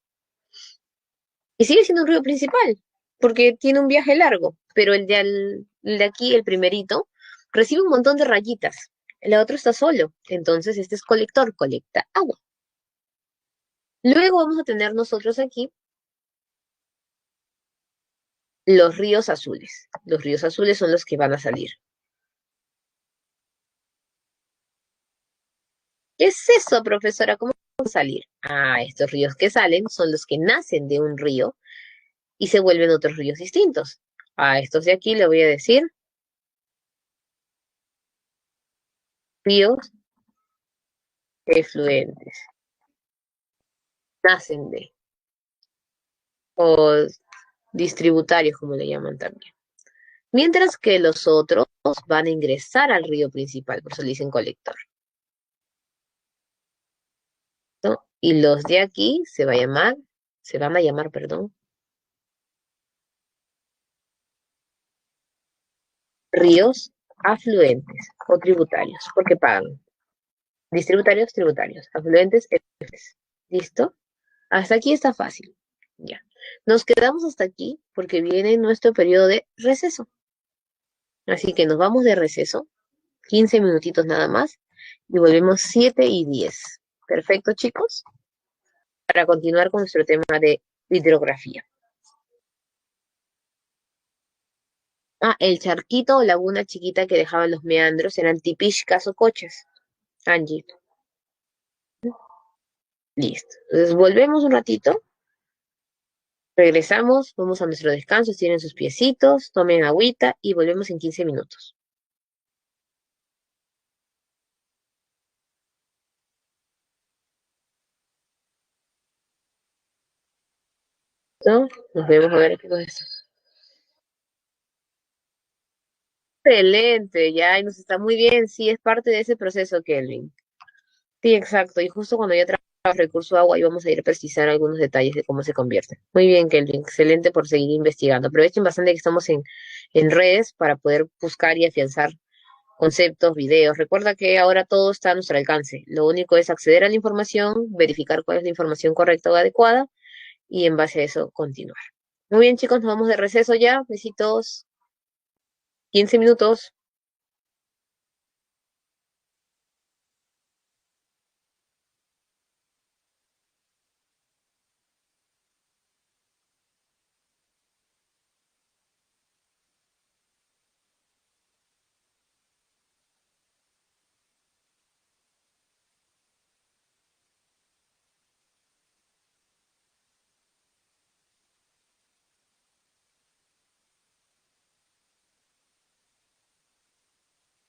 y sigue siendo un río principal, porque tiene un viaje largo, pero el de aquí, el primerito, recibe un montón de rayitas. El otro está solo, entonces este es colector, colecta agua. Luego vamos a tener nosotros aquí los ríos azules. Los ríos azules son los que van a salir. ¿Qué es eso, profesora? ¿Cómo van a salir? Ah, estos ríos que salen son los que nacen de un río y se vuelven otros ríos distintos. A estos de aquí le voy a decir ríos efluentes. Nacen de, o distributarios, como le llaman también. Mientras que los otros van a ingresar al río principal, por eso le dicen colector, ¿no? Y los de aquí se van a llamar, perdón, ríos afluentes o tributarios, porque pagan. Distributarios, tributarios. Afluentes, efluentes. ¿Listo? Hasta aquí está fácil. Ya. Nos quedamos hasta aquí porque viene nuestro periodo de receso. Así que nos vamos de receso, 15 minutitos nada más, y volvemos 7:10. Perfecto, chicos, para continuar con nuestro tema de hidrografía. Ah, el charquito o laguna chiquita que dejaban los meandros eran tipishkas o cochas. Angie, listo. Entonces volvemos un ratito. Regresamos, vamos a nuestro descanso, estiren sus piecitos, tomen agüita y volvemos en 15 minutos. ¿No? Nos vemos a ver qué cosa es. Excelente, ya, y nos está muy bien, sí, es parte de ese proceso, Kelvin. Sí, exacto, y justo cuando ya trabajo el recurso agua, íbamos a ir a precisar algunos detalles de cómo se convierte. Muy bien, Kelvin, excelente por seguir investigando. Aprovechen bastante que estamos en redes para poder buscar y afianzar conceptos, videos. Recuerda que ahora todo está a nuestro alcance. Lo único es acceder a la información, verificar cuál es la información correcta o adecuada y en base a eso continuar. Muy bien, chicos, nos vamos de receso ya. Besitos. 15 minutos.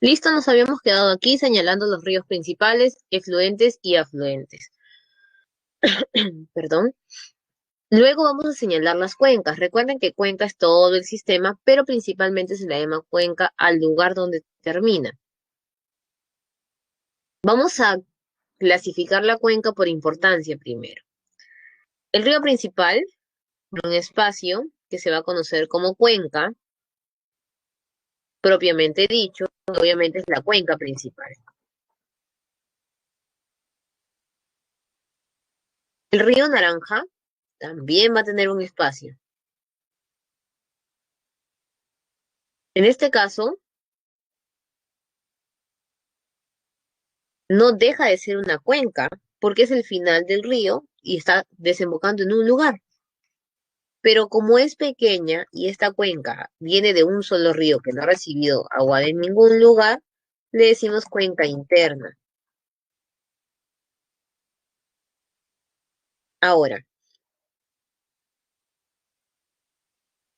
Listo, nos habíamos quedado aquí señalando los ríos principales, efluentes y afluentes. Perdón. Luego vamos a señalar las cuencas. Recuerden que cuenca es todo el sistema, pero principalmente se le llama cuenca al lugar donde termina. Vamos a clasificar la cuenca por importancia primero. El río principal, un espacio que se va a conocer como cuenca, propiamente dicho, obviamente es la cuenca principal. El río Naranja también va a tener un espacio. En este caso, no deja de ser una cuenca, porque es el final del río y está desembocando en un lugar. Pero como es pequeña y esta cuenca viene de un solo río que no ha recibido agua de ningún lugar, le decimos cuenca interna. Ahora,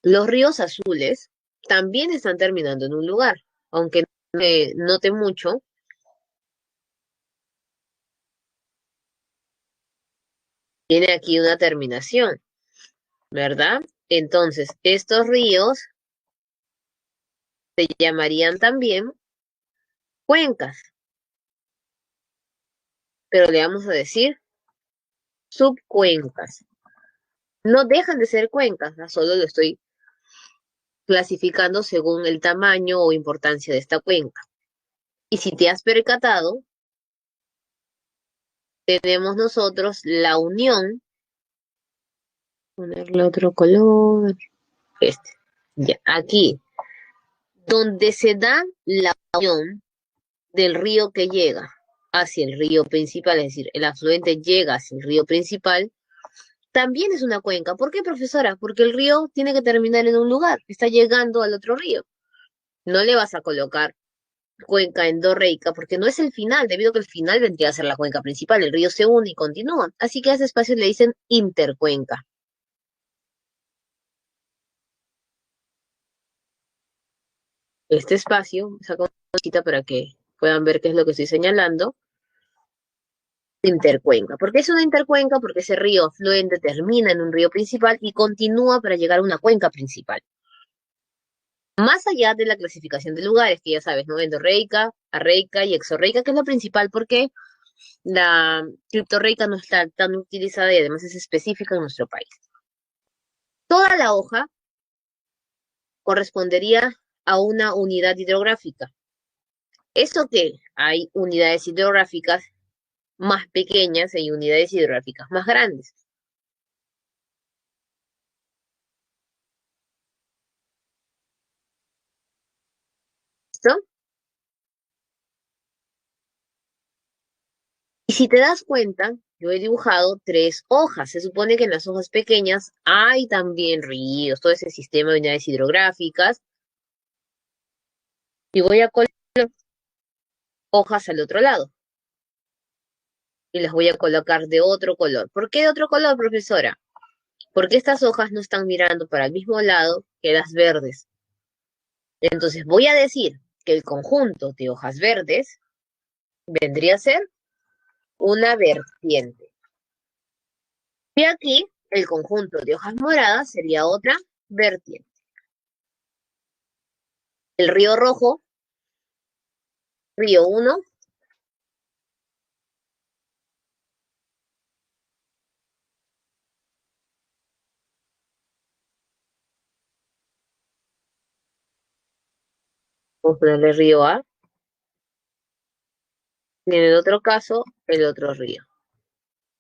los ríos azules también están terminando en un lugar, aunque no me note mucho, tiene aquí una terminación, ¿verdad? Entonces, estos ríos se llamarían también cuencas, pero le vamos a decir subcuencas. No dejan de ser cuencas, ¿no? Solo lo estoy clasificando según el tamaño o importancia de esta cuenca. Y si te has percatado, tenemos nosotros la unión, ponerle otro color, este, ya, aquí, donde se da la unión del río que llega hacia el río principal, es decir, el afluente llega hacia el río principal, también es una cuenca. ¿Por qué, profesora? Porque el río tiene que terminar en un lugar, está llegando al otro río. No le vas a colocar cuenca endorreica porque no es el final, debido a que el final vendría a ser la cuenca principal, el río se une y continúa. Así que a ese espacio le dicen intercuenca. Este espacio, saco una cosita para que puedan ver qué es lo que estoy señalando, intercuenca. ¿Por qué es una intercuenca? Porque ese río afluente termina en un río principal y continúa para llegar a una cuenca principal. Más allá de la clasificación de lugares, que ya sabes, ¿no? Endorreica, arreica y exorreica, que es lo principal porque la criptorreica no está tan utilizada y además es específica en nuestro país. Toda la hoja correspondería a una unidad hidrográfica. ¿Eso qué? Hay unidades hidrográficas más pequeñas y unidades hidrográficas más grandes. ¿Listo? Y si te das cuenta, yo he dibujado tres hojas. Se supone que en las hojas pequeñas hay también ríos, todo ese sistema de unidades hidrográficas. Y voy a colocar hojas al otro lado. Y las voy a colocar de otro color. ¿Por qué de otro color, profesora? Porque estas hojas no están mirando para el mismo lado que las verdes. Entonces voy a decir que el conjunto de hojas verdes vendría a ser una vertiente. Y aquí el conjunto de hojas moradas sería otra vertiente. El río Rojo, río 1, vamos a ponerle río A, y en el otro caso, el otro río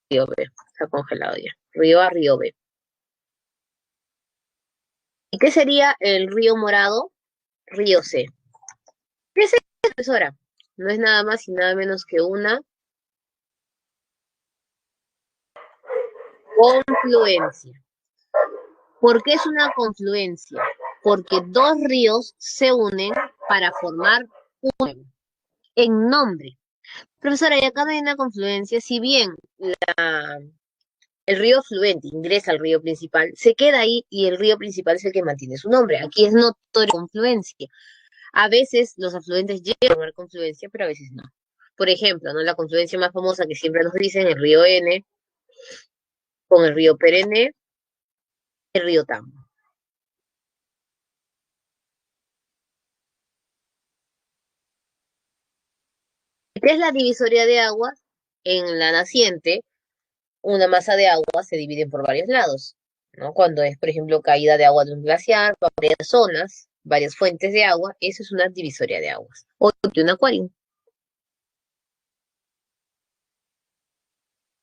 B, está congelado ya. Río A, río B. ¿Y qué sería el río morado? Río C. ¿Qué es eso, profesora? No es nada más y nada menos que una confluencia. ¿Por qué es una confluencia? Porque dos ríos se unen para formar uno en nombre. Profesora, y acá no hay una confluencia, si bien el río afluente ingresa al río principal, se queda ahí y el río principal es el que mantiene su nombre. Aquí es notoria confluencia. A veces los afluentes llegan a formar confluencia, pero a veces no. Por ejemplo, ¿no? La confluencia más famosa que siempre nos dicen, el río N con el río Perenne, el río Tambo. ¿Qué es la divisoria de aguas? En la naciente, una masa de agua se divide por varios lados, ¿no? Cuando es, por ejemplo, caída de agua de un glaciar, varias zonas, varias fuentes de agua, eso es una divisoria de aguas. O de un acuario.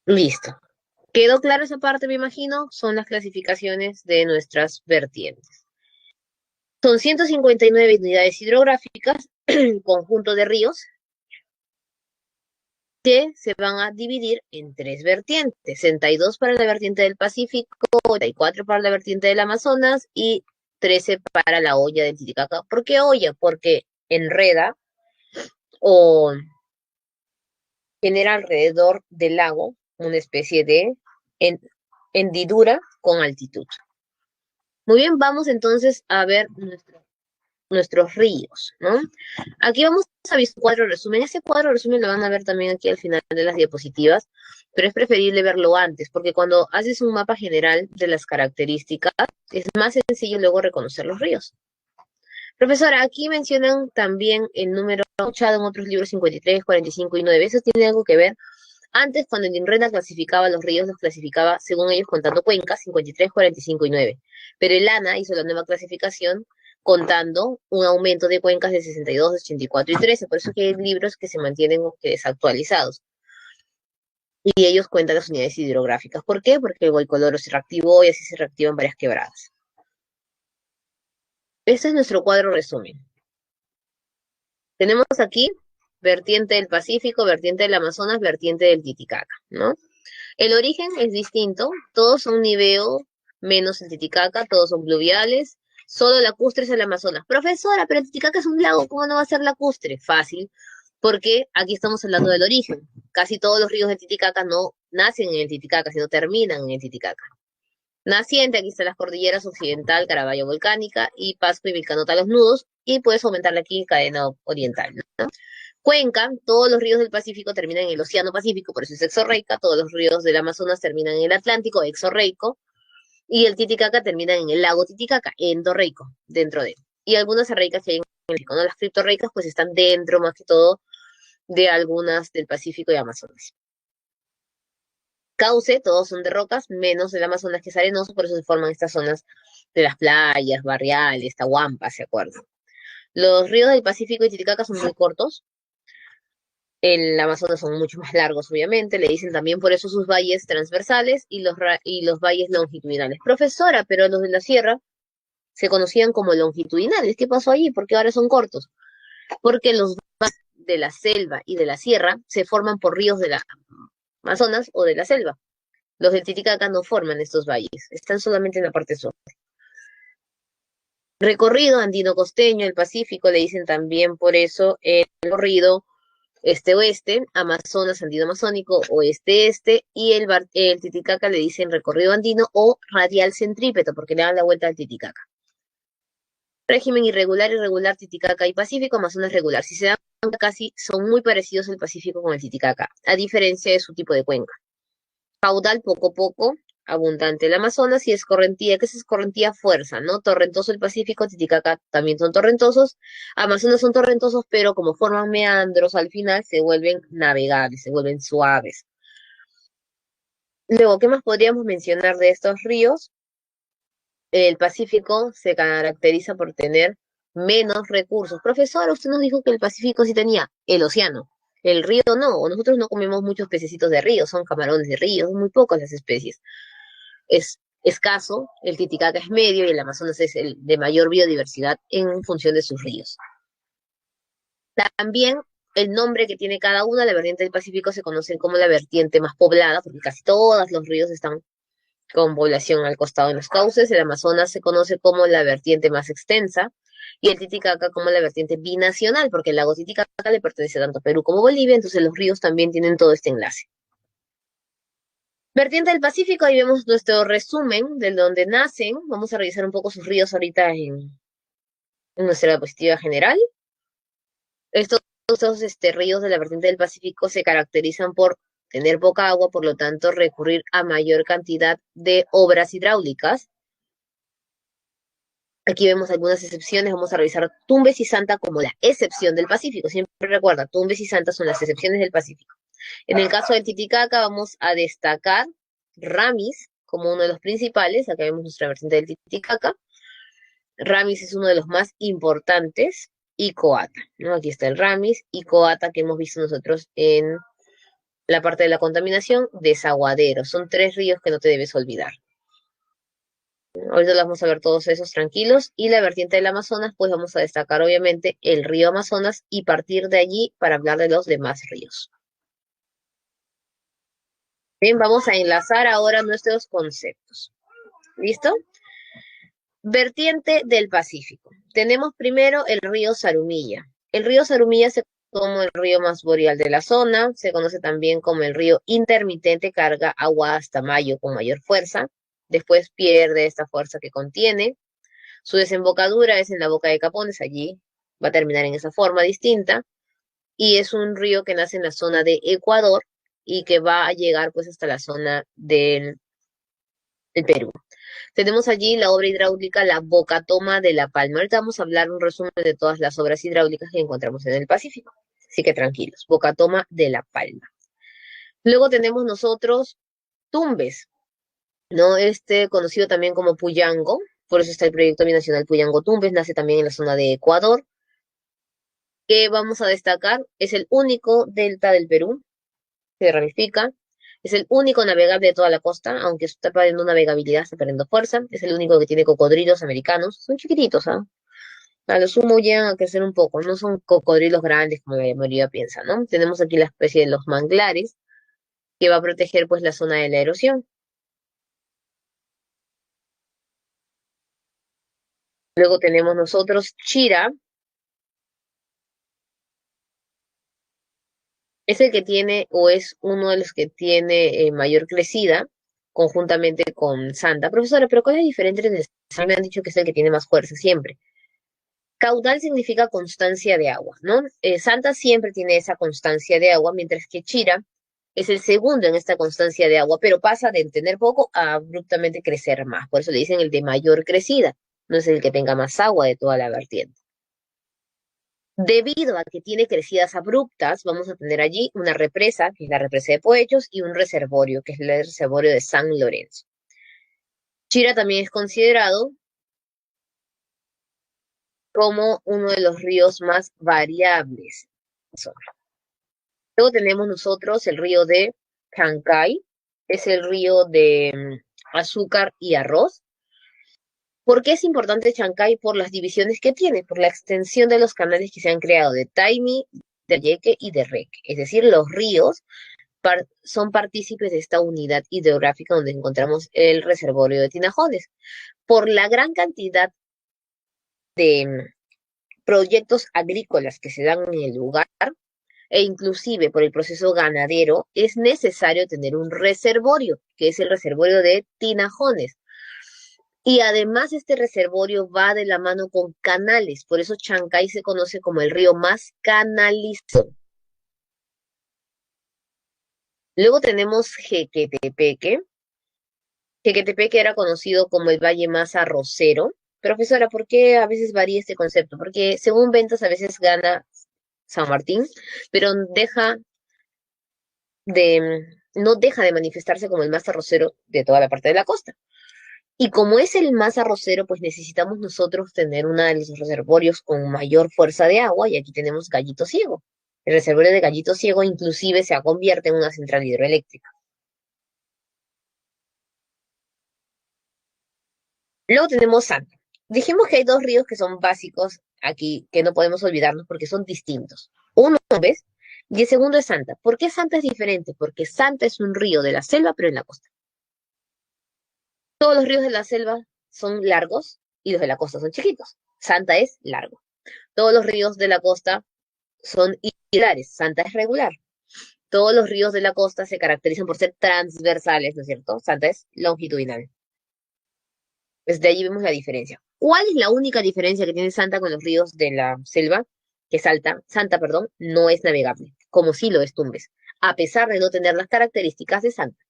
Listo. ¿Quedó claro esa parte, me imagino? Son las clasificaciones de nuestras vertientes. Son 159 unidades hidrográficas, conjunto de ríos, que se van a dividir en tres vertientes: 62 para la vertiente del Pacífico, 84 para la vertiente del Amazonas y 13 para la olla del Titicaca. ¿Por qué olla? Porque enreda o genera alrededor del lago una especie de hendidura con altitud. Muy bien, vamos entonces a ver nuestros ríos, ¿no? Aquí vamos a ver un cuadro resumen. Ese cuadro resumen lo van a ver también aquí al final de las diapositivas, pero es preferible verlo antes, porque cuando haces un mapa general de las características, es más sencillo luego reconocer los ríos. Profesora, aquí mencionan también el número escuchado en otros libros 53, 45 y 9. ¿Eso tiene algo que ver? Antes, cuando el INRENA clasificaba los ríos, los clasificaba, según ellos, contando cuencas, 53, 45 y 9. Pero el ANA hizo la nueva clasificación contando un aumento de cuencas de 62, 84 y 13. Por eso que hay libros que se mantienen desactualizados. Y ellos cuentan las unidades hidrográficas. ¿Por qué? Porque el Guaycoloro se reactivó y así se reactivan varias quebradas. Este es nuestro cuadro resumen. Tenemos aquí vertiente del Pacífico, vertiente del Amazonas, vertiente del Titicaca, ¿no? El origen es distinto, todos son niveo menos el Titicaca, todos son pluviales, solo lacustre es el Amazonas. Profesora, pero el Titicaca es un lago, ¿cómo no va a ser lacustre? Fácil, porque aquí estamos hablando del origen. Casi todos los ríos del Titicaca no nacen en el Titicaca, sino terminan en el Titicaca. Naciente, aquí están las cordilleras Occidental, Caraballo Volcánica y Pasco y Vilcanota los nudos, y puedes aumentarle aquí cadena oriental, ¿no? Cuenca, todos los ríos del Pacífico terminan en el Océano Pacífico, por eso es exorreica, todos los ríos del Amazonas terminan en el Atlántico, exorreico, y el Titicaca termina en el lago Titicaca, endorreico, dentro de él. Y algunas arreicas que hay en México, ¿no? Las criptorreicas pues están dentro más que todo de algunas del Pacífico y Amazonas. Cauce, todos son de rocas, menos el Amazonas que es arenoso, por eso se forman estas zonas de las playas, barriales, Tahuampas, ¿se acuerdan? Los ríos del Pacífico y Titicaca son muy cortos, el Amazonas son mucho más largos, obviamente, le dicen también por eso sus valles transversales y los valles longitudinales. Profesora, pero los de la sierra se conocían como longitudinales. ¿Qué pasó allí? ¿Por qué ahora son cortos? Porque los valles de la selva y de la sierra se forman por ríos de la Amazonas o de la selva. Los del Titicaca no forman estos valles, están solamente en la parte sur. Recorrido andino costeño, el Pacífico, le dicen también por eso el recorrido este-oeste, Amazonas andino amazónico, oeste-este, y el Titicaca le dicen recorrido andino o radial centrípeto, porque le dan la vuelta al Titicaca. Régimen irregular, irregular, Titicaca y Pacífico, Amazonas regular. Si se dan casi, son muy parecidos el Pacífico con el Titicaca, a diferencia de su tipo de cuenca. Caudal poco a poco, abundante el Amazonas, y escorrentía, que es escorrentía fuerza, ¿no? Torrentoso el Pacífico, Titicaca también son torrentosos, Amazonas son torrentosos, pero como forman meandros al final se vuelven navegables, se vuelven suaves. Luego, ¿qué más podríamos mencionar de estos ríos? El Pacífico se caracteriza por tener menos recursos. Profesor, usted nos dijo que el Pacífico sí tenía el océano, el río no, o nosotros no comemos muchos pececitos de río, son camarones de río, son muy pocas las especies. Es escaso, el Titicaca es medio y el Amazonas es el de mayor biodiversidad en función de sus ríos. También el nombre que tiene cada una, la vertiente del Pacífico se conoce como la vertiente más poblada, porque casi todos los ríos están con población al costado en los cauces. El Amazonas se conoce como la vertiente más extensa y el Titicaca como la vertiente binacional, porque el lago Titicaca le pertenece tanto a Perú como a Bolivia, entonces los ríos también tienen todo este enlace. Vertiente del Pacífico, ahí vemos nuestro resumen de donde nacen. Vamos a revisar un poco sus ríos ahorita en nuestra diapositiva general. Estos ríos de la vertiente del Pacífico se caracterizan por tener poca agua, por lo tanto recurrir a mayor cantidad de obras hidráulicas. Aquí vemos algunas excepciones, vamos a revisar Tumbes y Santa como la excepción del Pacífico. Siempre recuerda, Tumbes y Santa son las excepciones del Pacífico. En el caso del Titicaca vamos a destacar Ramis como uno de los principales. Acá vemos nuestra vertiente del Titicaca. Ramis es uno de los más importantes y Coata, ¿no? Aquí está el Ramis y Coata que hemos visto nosotros en la parte de la contaminación, Desaguadero. Son tres ríos que no te debes olvidar. Ahorita vamos a ver todos esos tranquilos. Y la vertiente del Amazonas, pues vamos a destacar obviamente el río Amazonas y partir de allí para hablar de los demás ríos. Bien, vamos a enlazar ahora nuestros conceptos. ¿Listo? Vertiente del Pacífico. Tenemos primero el río Zarumilla. El río Zarumilla se conoce como el río más boreal de la zona, se conoce también como el río intermitente, carga agua hasta mayo con mayor fuerza, después pierde esta fuerza que contiene. Su desembocadura es en la Boca de Capones, allí va a terminar en esa forma distinta, y es un río que nace en la zona de Ecuador y que va a llegar pues hasta la zona del Perú. Tenemos allí la obra hidráulica La Bocatoma de La Palma. Ahorita vamos a hablar un resumen de todas las obras hidráulicas que encontramos en el Pacífico. Así que tranquilos, Bocatoma de La Palma. Luego tenemos nosotros Tumbes, ¿no? Este conocido también como Puyango, por eso está el proyecto binacional Puyango Tumbes, nace también en la zona de Ecuador. Que vamos a destacar, es el único delta del Perú, se ramifica, es el único navegable de toda la costa, aunque está perdiendo navegabilidad, está perdiendo fuerza, es el único que tiene cocodrilos americanos, son chiquititos, ¿ah? A lo sumo llegan a crecer un poco, no son cocodrilos grandes como la mayoría piensa, ¿no? Tenemos aquí la especie de los manglares, que va a proteger pues la zona de la erosión. Luego tenemos nosotros Chira, es el que tiene o es uno de los que tiene mayor crecida conjuntamente con Santa. Profesora, pero ¿cuál es la diferencia entre Santa? Me han dicho que es el que tiene más fuerza siempre. Caudal significa constancia de agua, ¿no? Santa siempre tiene esa constancia de agua, mientras que Chira es el segundo en esta constancia de agua, pero pasa de tener poco a abruptamente crecer más. Por eso le dicen el de mayor crecida, no es el que tenga más agua de toda la vertiente. Debido a que tiene crecidas abruptas, vamos a tener allí una represa, que es la represa de Poechos, y un reservorio, que es el reservorio de San Lorenzo. Chira también es considerado como uno de los ríos más variables. Luego tenemos nosotros el río de Chancay, es el río de azúcar y arroz. ¿Por qué es importante Chancay? Por las divisiones que tiene, por la extensión de los canales que se han creado de Taimi, de Yeque y de Reque. Es decir, los ríos son partícipes de esta unidad hidrográfica donde encontramos el reservorio de Tinajones. Por la gran cantidad de proyectos agrícolas que se dan en el lugar, e inclusive por el proceso ganadero, es necesario tener un reservorio, que es el reservorio de Tinajones. Y además este reservorio va de la mano con canales, por eso Chancay se conoce como el río más canalizado. Luego tenemos Jequetepeque. Jequetepeque era conocido como el valle más arrocero. Profesora, ¿por qué a veces varía este concepto? Porque según ventas a veces gana San Martín, pero no deja de manifestarse como el más arrocero de toda la parte de la costa. Y como es el más arrocero, pues necesitamos nosotros tener uno de los reservorios con mayor fuerza de agua, y aquí tenemos Gallito Ciego. El reservorio de Gallito Ciego inclusive se convierte en una central hidroeléctrica. Luego tenemos Santa. Dijimos que hay dos ríos que son básicos aquí, que no podemos olvidarnos porque son distintos. Uno, ¿ves? Y el segundo es Santa. ¿Por qué Santa es diferente? Porque Santa es un río de la selva, pero en la costa. Todos los ríos de la selva son largos y los de la costa son chiquitos. Santa es largo. Todos los ríos de la costa son irregulares. Santa es regular. Todos los ríos de la costa se caracterizan por ser transversales, ¿no es cierto? Santa es longitudinal. Desde allí vemos la diferencia. ¿Cuál es la única diferencia que tiene Santa con los ríos de la selva? Que Santa, perdón, no es navegable, como sí lo es Tumbes, a pesar de no tener las características de Santa.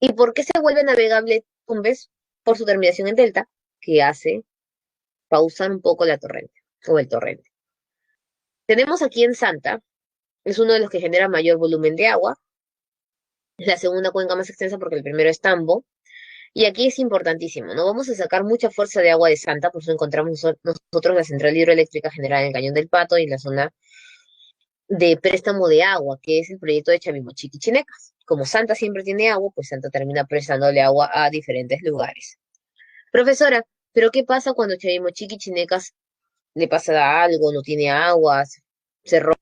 ¿Y por qué se vuelve navegable Tumbes? Por su terminación en delta, que hace pausar un poco la torrente, o el torrente. Tenemos aquí en Santa, es uno de los que genera mayor volumen de agua, es la segunda cuenca más extensa porque el primero es Tambo, y aquí es importantísimo, ¿no? Vamos a sacar mucha fuerza de agua de Santa, por eso encontramos nosotros la central hidroeléctrica generada en el Cañón del Pato y en la zona de préstamo de agua, que es el proyecto de Chavimochiqui Chinecas. Como Santa siempre tiene agua, pues Santa termina prestándole agua a diferentes lugares. Profesora, ¿pero qué pasa cuando Chavimochiqui Chinecas le pasa algo, no tiene agua, se roba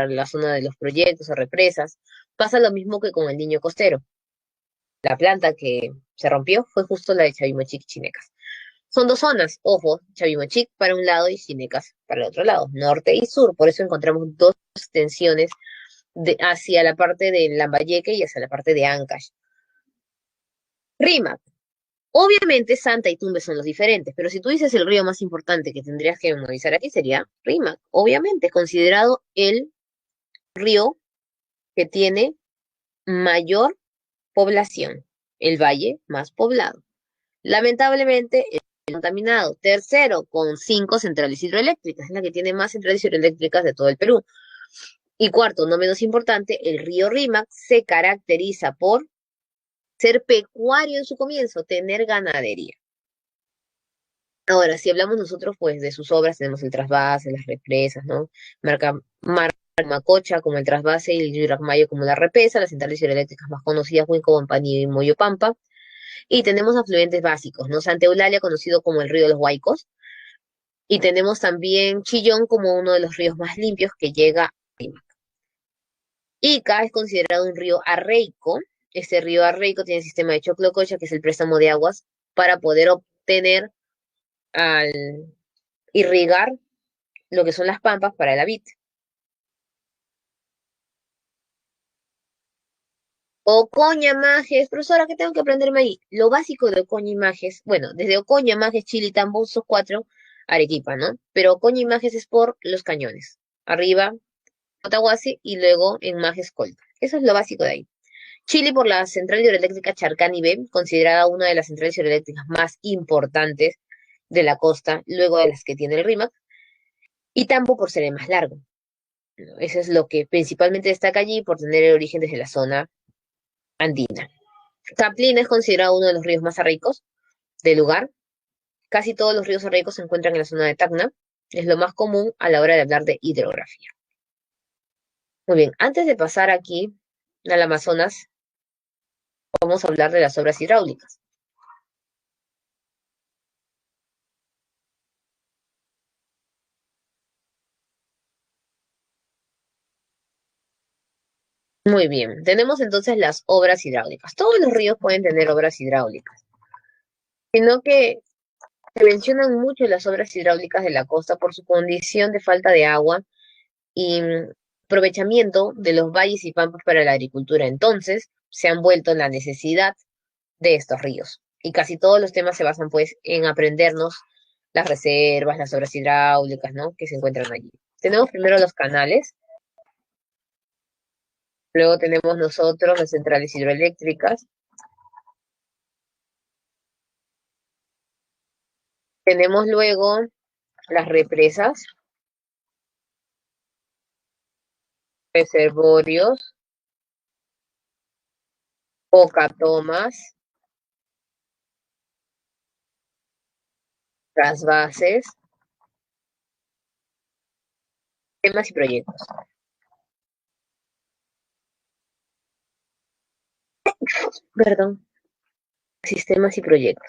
la zona de los proyectos o represas? Pasa lo mismo que con el Niño Costero. la planta que se rompió fue justo la de Chavimochic Chinecas. Son dos zonas, ojo, Chavimochic para un lado y Chinecas para el otro lado, norte y sur. Por eso encontramos dos extensiones hacia la parte de Lambayeque y hacia la parte de Ancash. Rímac. Obviamente Santa y Tumbes son los diferentes, pero si tú dices el río más importante que tendrías que memorizar aquí sería Rímac. Obviamente, considerado el río que tiene mayor población, el valle más poblado. Lamentablemente, es contaminado. Tercero, con 5 centrales hidroeléctricas, es la que tiene más centrales hidroeléctricas de todo el Perú. Y cuarto, no menos importante, el río Rímac se caracteriza por ser pecuario en su comienzo, tener ganadería. Ahora, si hablamos nosotros, pues, de sus obras, tenemos el trasvase, las represas, ¿no? Macocha como el trasvase y el Yuracmayo como la represa, las centrales hidroeléctricas más conocidas, Huinco, Huampaní y Moyopampa. Y tenemos afluentes básicos, ¿no? Santa Eulalia, conocido como el río de los Huaicos. Y tenemos también Chillón como uno de los ríos más limpios que llega a Lima. Ica es considerado un río arreico. Este río arreico tiene el sistema de Choclococha, que es el préstamo de aguas, para poder obtener al irrigar lo que son las pampas para el vid. Ocoña, Majes, profesora, ¿qué tengo que aprenderme ahí? Lo básico de Ocoña y Majes, bueno, desde Ocoña, Majes, Chilitambo, esos cuatro, Arequipa, ¿no? Pero Ocoña y Majes es por los cañones. Arriba, Cotahuasi y luego en Majes, Colta. Eso es lo básico de ahí. Chile por la central hidroeléctrica Charcani B, considerada una de las centrales hidroeléctricas más importantes de la costa, luego de las que tiene el RIMAC. Y Tambo por ser el más largo, ¿no? Eso es lo que principalmente destaca allí por tener el origen desde la zona andina. Caplin es considerado uno de los ríos más ricos del lugar. Casi todos los ríos ricos se encuentran en la zona de Tacna. Es lo más común a la hora de hablar de hidrografía. Muy bien, antes de pasar aquí al Amazonas, vamos a hablar de las obras hidráulicas. Muy bien, tenemos entonces las obras hidráulicas. Todos los ríos pueden tener obras hidráulicas, sino que se mencionan mucho las obras hidráulicas de la costa por su condición de falta de agua y aprovechamiento de los valles y pampas para la agricultura. Entonces, se han vuelto en la necesidad de estos ríos. Y casi todos los temas se basan pues en aprendernos las reservas, las obras hidráulicas, ¿no? Que se encuentran allí. Tenemos primero los canales, luego tenemos nosotros las centrales hidroeléctricas, tenemos luego las represas, reservorios, bocatomas, trasvases, temas y proyectos. Perdón, sistemas y proyectos.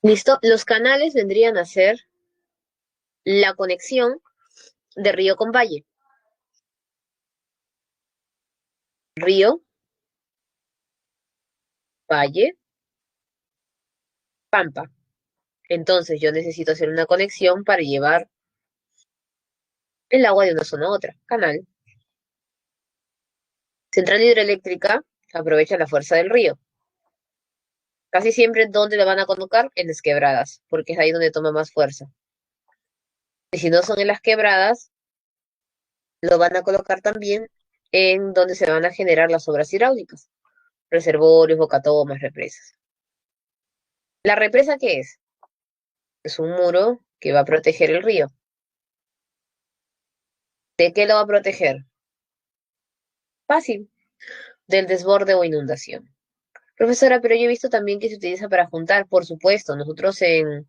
¿Listo? Los canales vendrían a ser la conexión de río con valle. Río, valle, pampa. Entonces yo necesito hacer una conexión para llevar el agua de una zona a otra. Canal. Central hidroeléctrica aprovecha la fuerza del río. Casi siempre, ¿dónde le van a colocar? En las quebradas, porque es ahí donde toma más fuerza. Y si no son en las quebradas, lo van a colocar también en donde se van a generar las obras hidráulicas. Reservorios, bocatomas, represas. ¿La represa qué es? Es un muro que va a proteger el río. ¿De qué lo va a proteger? Fácil, del desborde o inundación. Profesora, pero yo he visto también que se utiliza para juntar, por supuesto. Nosotros en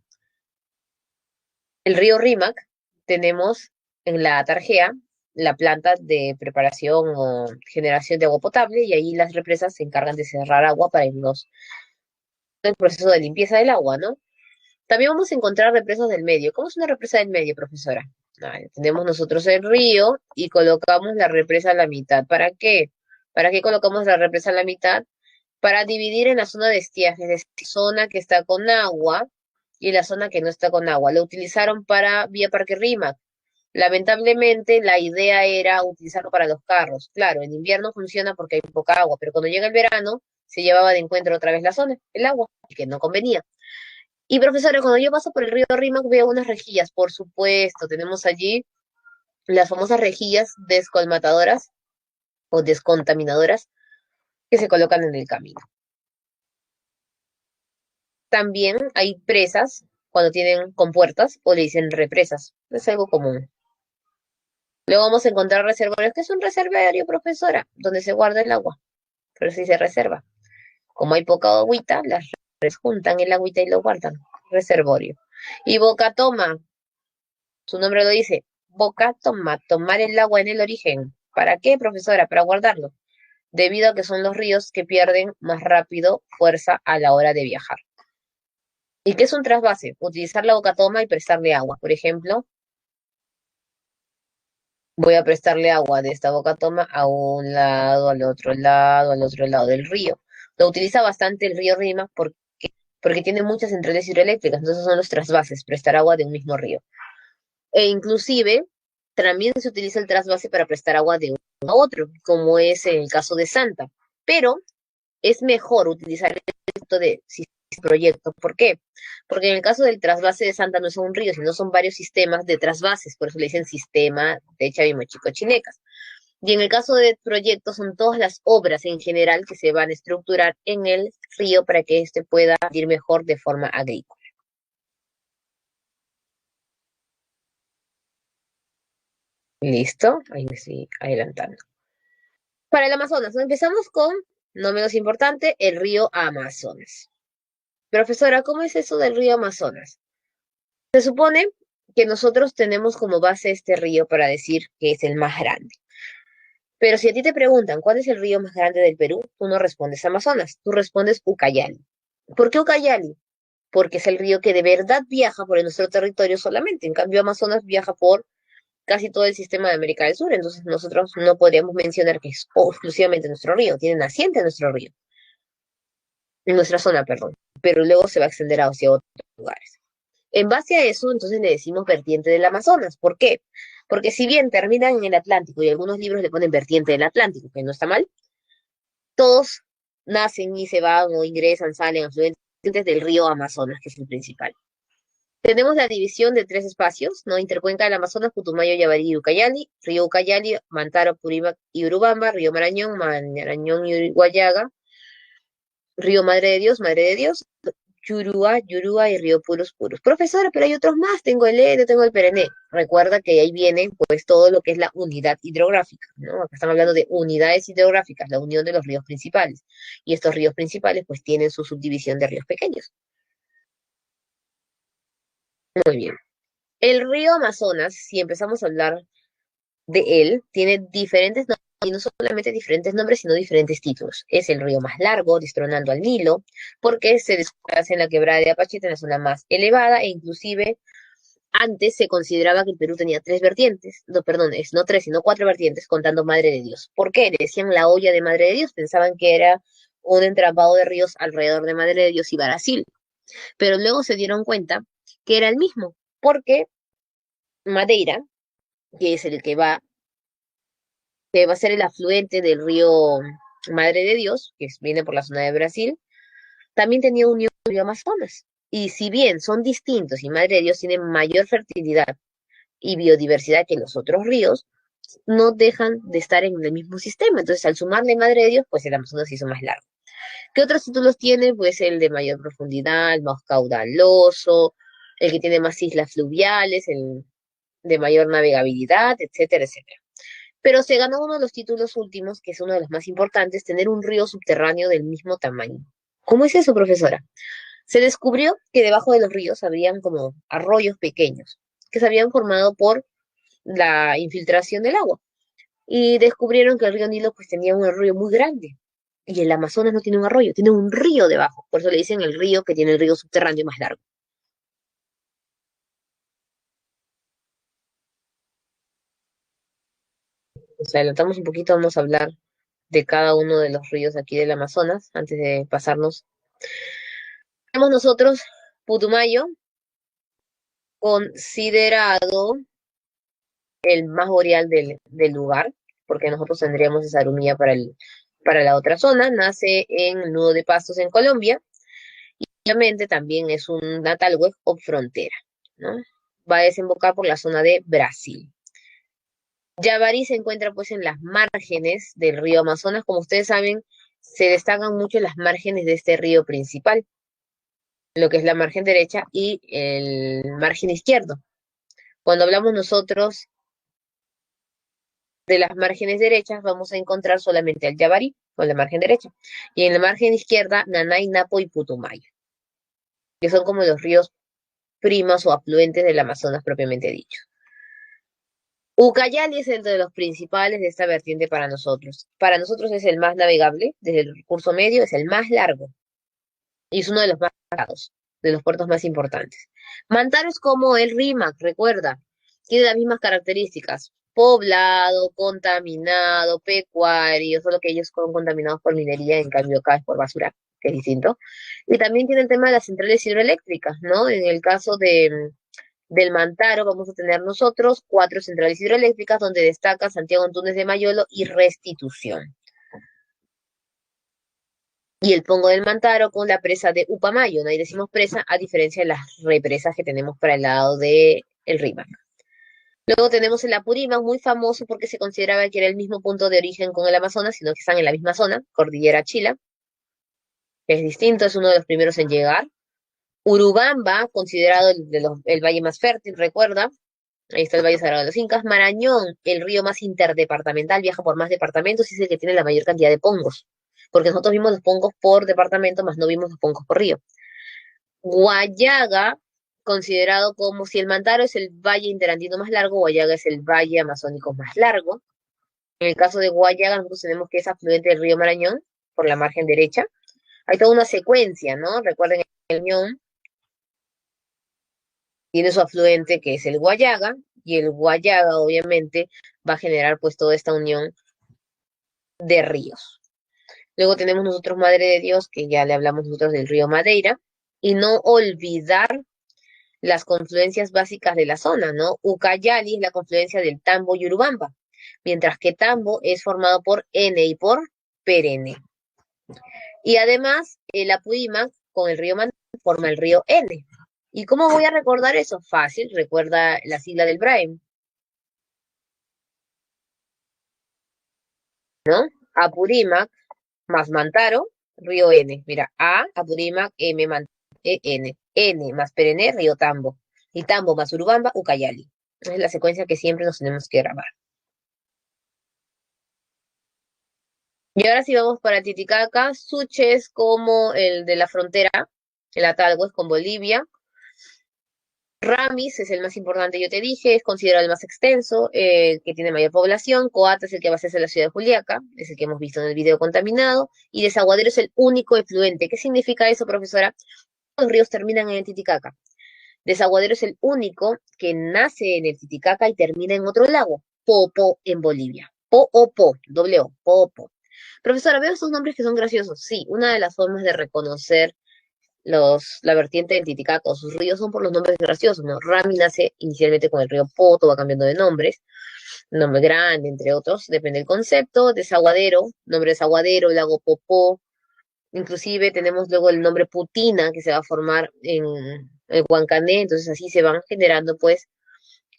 el río Rímac tenemos en la Tarjea la planta de preparación o generación de agua potable y ahí las represas se encargan de cerrar agua para irnos el proceso de limpieza del agua, ¿no? También vamos a encontrar represas del medio. ¿Cómo es una represa del medio, profesora? Tenemos nosotros el río y colocamos la represa a la mitad. ¿Para qué? ¿Para qué colocamos la represa a la mitad? Para dividir en la zona de estiaje, es decir, zona que está con agua y la zona que no está con agua. Lo utilizaron para Vía Parque Rímac. Lamentablemente, la idea era utilizarlo para los carros. Claro, en invierno funciona porque hay poca agua, pero cuando llega el verano, se llevaba de encuentro otra vez la zona, el agua, que no convenía. Y profesora, cuando yo paso por el río Rímac veo unas rejillas, por supuesto, tenemos allí las famosas rejillas descolmatadoras o descontaminadoras que se colocan en el camino. También hay presas cuando tienen compuertas o le dicen represas, es algo común. Luego vamos a encontrar reservorios, que es un reservorio, profesora, donde se guarda el agua, pero sí se reserva. Como hay poca agüita, las redes juntan el agüita y lo guardan, reservorio. Y boca toma, su nombre lo dice, boca toma, tomar el agua en el origen. ¿Para qué, profesora? Para guardarlo, debido a que son los ríos que pierden más rápido fuerza a la hora de viajar. ¿Y qué es un trasvase? Utilizar la boca toma y prestarle agua. Por ejemplo, voy a prestarle agua de esta boca toma a un lado, al otro lado, al otro lado del río. Lo utiliza bastante el río Rima porque tiene muchas centrales hidroeléctricas, entonces son los trasvases, prestar agua de un mismo río. E inclusive también se utiliza el trasvase para prestar agua de uno a otro, como es en el caso de Santa. Pero es mejor utilizar el concepto de proyecto. ¿Por qué? Porque en el caso del trasvase de Santa no es un río, sino son varios sistemas de trasvases, por eso le dicen sistema de Chavimochico-Chinecas. Y en el caso de proyectos son todas las obras en general que se van a estructurar en el río para que éste pueda ir mejor de forma agrícola. ¿Listo? Ahí me estoy adelantando. Para el Amazonas, empezamos con, no menos importante, el río Amazonas. Profesora, ¿cómo es eso del río Amazonas? Se supone que nosotros tenemos como base este río para decir que es el más grande. Pero si a ti te preguntan cuál es el río más grande del Perú, tú no respondes Amazonas, tú respondes Ucayali. ¿Por qué Ucayali? Porque es el río que de verdad viaja por nuestro territorio solamente. En cambio, Amazonas viaja por casi todo el sistema de América del Sur. Entonces, nosotros no podríamos mencionar que es exclusivamente nuestro río. Tiene naciente nuestro río, en nuestra zona, perdón. Pero luego se va a extender hacia otros lugares. En base a eso, entonces le decimos vertiente del Amazonas. ¿Por qué? Porque si bien terminan en el Atlántico y algunos libros le ponen vertiente del Atlántico, que no está mal, todos nacen y se van o ingresan, salen afluentes del río Amazonas, que es el principal. Tenemos la división de tres espacios, ¿no? Intercuenca del Amazonas, Putumayo, Yavarí y Ucayali, río Ucayali, Mantaro, Purímac y Urubamba, río Marañón y Guayaga, río Madre de Dios, Yurúa y Río Puros Puros. Profesora, pero hay otros más, tengo el Ede, tengo el Perené. Recuerda que ahí viene pues todo lo que es la unidad hidrográfica, ¿no? Acá estamos hablando de unidades hidrográficas, la unión de los ríos principales. Y estos ríos principales pues tienen su subdivisión de ríos pequeños. Muy bien. El río Amazonas, si empezamos a hablar de él, tiene diferentes nombres, y no solamente diferentes nombres, sino diferentes títulos. Es el río más largo, destronando al Nilo, porque se desplaza en la quebrada de Apachita, en la zona más elevada, e inclusive antes se consideraba que el Perú tenía tres vertientes, no, perdón, no tres, sino cuatro vertientes, contando Madre de Dios. ¿Por qué? Le decían la olla de Madre de Dios, pensaban que era un entramado de ríos alrededor de Madre de Dios y Brasil, pero luego se dieron cuenta que era el mismo, porque Madeira, que es el que va a ser el afluente del río Madre de Dios, que viene por la zona de Brasil, también tenía unión con el río Amazonas. Y si bien son distintos y Madre de Dios tiene mayor fertilidad y biodiversidad que los otros ríos, no dejan de estar en el mismo sistema. Entonces, al sumarle Madre de Dios, pues el Amazonas se hizo más largo. ¿Qué otros títulos tiene? Pues el de mayor profundidad, el más caudaloso, el que tiene más islas fluviales, el de mayor navegabilidad, etcétera, etcétera. Pero se ganó uno de los títulos últimos, que es uno de los más importantes, tener un río subterráneo del mismo tamaño. ¿Cómo es eso, profesora? Se descubrió que debajo de los ríos habían como arroyos pequeños, que se habían formado por la infiltración del agua. Y descubrieron que el río Nilo pues tenía un arroyo muy grande. Y el Amazonas no tiene un arroyo, tiene un río debajo. Por eso le dicen el río que tiene el río subterráneo más largo. Nos adelantamos un poquito, vamos a hablar de cada uno de los ríos aquí del Amazonas, antes de pasarnos. Tenemos nosotros Putumayo, considerado el más boreal del lugar, porque nosotros tendríamos esa Arumilla para la otra zona. Nace en el Nudo de Pastos en Colombia, y obviamente también es un natalweg o frontera, ¿no? Va a desembocar por la zona de Brasil. Yavarí se encuentra pues en las márgenes del río Amazonas. Como ustedes saben, se destacan mucho las márgenes de este río principal, lo que es la margen derecha y el margen izquierdo. Cuando hablamos nosotros de las márgenes derechas, vamos a encontrar solamente al Yavarí, con la margen derecha, y en la margen izquierda, Nanay, Napo y Putumayo, que son como los ríos primas o afluentes del Amazonas propiamente dicho. Ucayali es el de los principales de esta vertiente para nosotros. Para nosotros es el más navegable, desde el curso medio es el más largo y es uno de los más largos, de los puertos más importantes. Mantaro es como el Rímac, recuerda, tiene las mismas características. Poblado, contaminado, pecuario, solo que ellos son contaminados por minería, en cambio acá es por basura, que es distinto. Y también tiene el tema de las centrales hidroeléctricas, ¿no? En el caso del Mantaro vamos a tener nosotros 4 centrales hidroeléctricas donde destaca Santiago Antunes de Mayolo y Restitución. Y el Pongo del Mantaro con la presa de Upamayo, ¿no? Ahí decimos presa a diferencia de las represas que tenemos para el lado de el Rímac. Luego tenemos el Apurímac, muy famoso porque se consideraba que era el mismo punto de origen con el Amazonas, sino que están en la misma zona, Cordillera Chila, que es distinto, es uno de los primeros en llegar. Urubamba, considerado el valle más fértil, recuerda. Ahí está el Valle Sagrado de los Incas. Marañón, el río más interdepartamental, viaja por más departamentos y es el que tiene la mayor cantidad de pongos. Porque nosotros vimos los pongos por departamento, más no vimos los pongos por río. Guayaga, considerado como si el Mantaro es el valle interandino más largo, Guayaga es el valle amazónico más largo. En el caso de Guayaga, nosotros tenemos que es afluente del río Marañón, por la margen derecha. Hay toda una secuencia, ¿no? Recuerden, el Marañón tiene su afluente que es el Guayaga, y el Guayaga obviamente va a generar pues toda esta unión de ríos. Luego tenemos nosotros Madre de Dios, que ya le hablamos nosotros del río Madeira, y no olvidar las confluencias básicas de la zona, ¿no? Ucayali es la confluencia del Tambo y Urubamba, mientras que Tambo es formado por N y por Perene. Y además, el Apurímac con el río Madeira forma el río N. ¿Y cómo voy a recordar eso? Fácil, recuerda la sigla del Braille, ¿no? Apurímac más Mantaro, río N. Mira, A, Apurímac, M, Mantaro, E, N. N más Perene, río Tambo. Y Tambo más Urubamba, Ucayali. Esa es la secuencia que siempre nos tenemos que grabar. Y ahora sí vamos para Titicaca. Suche es como el de la frontera, el Atalhues con Bolivia. Ramis es el más importante, yo te dije, es considerado el más extenso, el que tiene mayor población. Coata es el que va a hacerse la ciudad de Juliaca, es el que hemos visto en el video contaminado. Y Desaguadero es el único efluente. ¿Qué significa eso, profesora? Los ríos terminan en el Titicaca. Desaguadero es el único que nace en el Titicaca y termina en otro lago, Popo en Bolivia. Po, doble O, Popo. Profesora, veo estos nombres que son graciosos. Sí, una de las formas de reconocer la vertiente del Titicaca o sus ríos son por los nombres graciosos, ¿no? Rami nace inicialmente con el río Poto, va cambiando de nombres, nombre grande, entre otros, depende del concepto. Desaguadero, nombre desaguadero, lago Popó, inclusive tenemos luego el nombre Putina que se va a formar en el Huancané, entonces así se van generando pues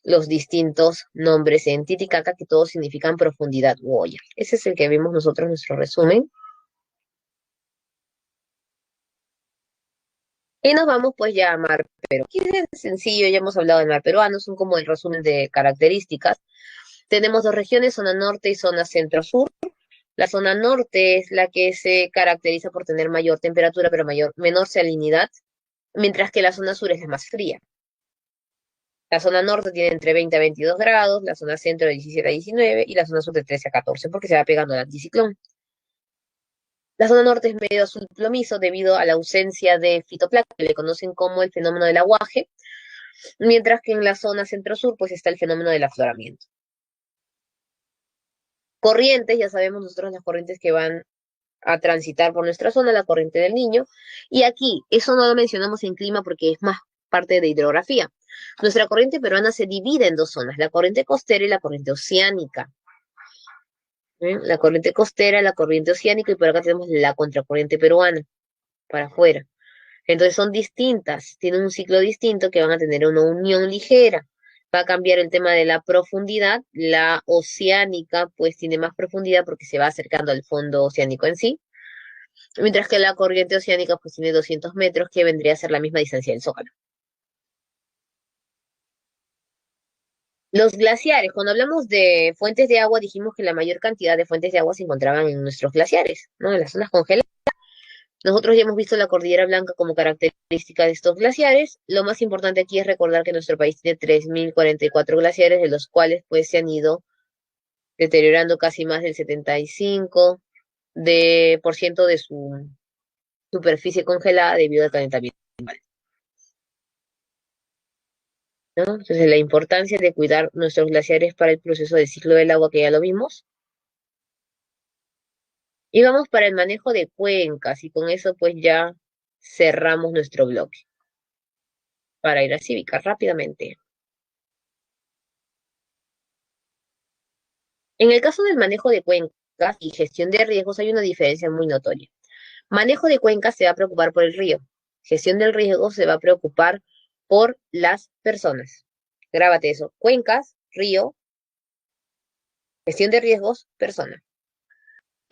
los distintos nombres en Titicaca que todos significan profundidad u olla. Ese es el que vimos nosotros en nuestro resumen. Y nos vamos pues ya a Mar Perú. Aquí es sencillo, ya hemos hablado del mar peruano, son como el resumen de características. Tenemos dos regiones, zona norte y zona centro-sur. La zona norte es la que se caracteriza por tener mayor temperatura, pero menor salinidad, mientras que la zona sur es la más fría. La zona norte tiene entre 20 a 22 grados, la zona centro de 17 a 19 y la zona sur de 13 a 14, porque se va pegando al anticiclón. La zona norte es medio azul plomizo debido a la ausencia de fitoplancton, que le conocen como el fenómeno del aguaje, mientras que en la zona centro-sur pues está el fenómeno del afloramiento. Corrientes, ya sabemos nosotros las corrientes que van a transitar por nuestra zona, la corriente del Niño. Y aquí, eso no lo mencionamos en clima porque es más parte de hidrografía. Nuestra corriente peruana se divide en dos zonas, la corriente costera y la corriente oceánica. La corriente costera, la corriente oceánica y por acá tenemos la contracorriente peruana, para afuera. Entonces son distintas, tienen un ciclo distinto que van a tener una unión ligera. Va a cambiar el tema de la profundidad. La oceánica pues tiene más profundidad porque se va acercando al fondo oceánico en sí, mientras que la corriente oceánica pues tiene 200 metros, que vendría a ser la misma distancia del Zócalo. Los glaciares, cuando hablamos de fuentes de agua, dijimos que la mayor cantidad de fuentes de agua se encontraban en nuestros glaciares, ¿no? En las zonas congeladas. Nosotros ya hemos visto la Cordillera Blanca como característica de estos glaciares. Lo más importante aquí es recordar que nuestro país tiene 3.044 glaciares, de los cuales pues se han ido deteriorando casi más del 75% de su superficie congelada debido al calentamiento global, ¿no? Entonces, la importancia de cuidar nuestros glaciares para el proceso del ciclo del agua, que ya lo vimos. Y vamos para el manejo de cuencas, y con eso pues ya cerramos nuestro bloque para ir a Cívica rápidamente. En el caso del manejo de cuencas y gestión de riesgos hay una diferencia muy notoria. Manejo de cuencas se va a preocupar por el río. Gestión del riesgo se va a preocupar por las personas. Grábate eso. Cuencas, río, gestión de riesgos, persona.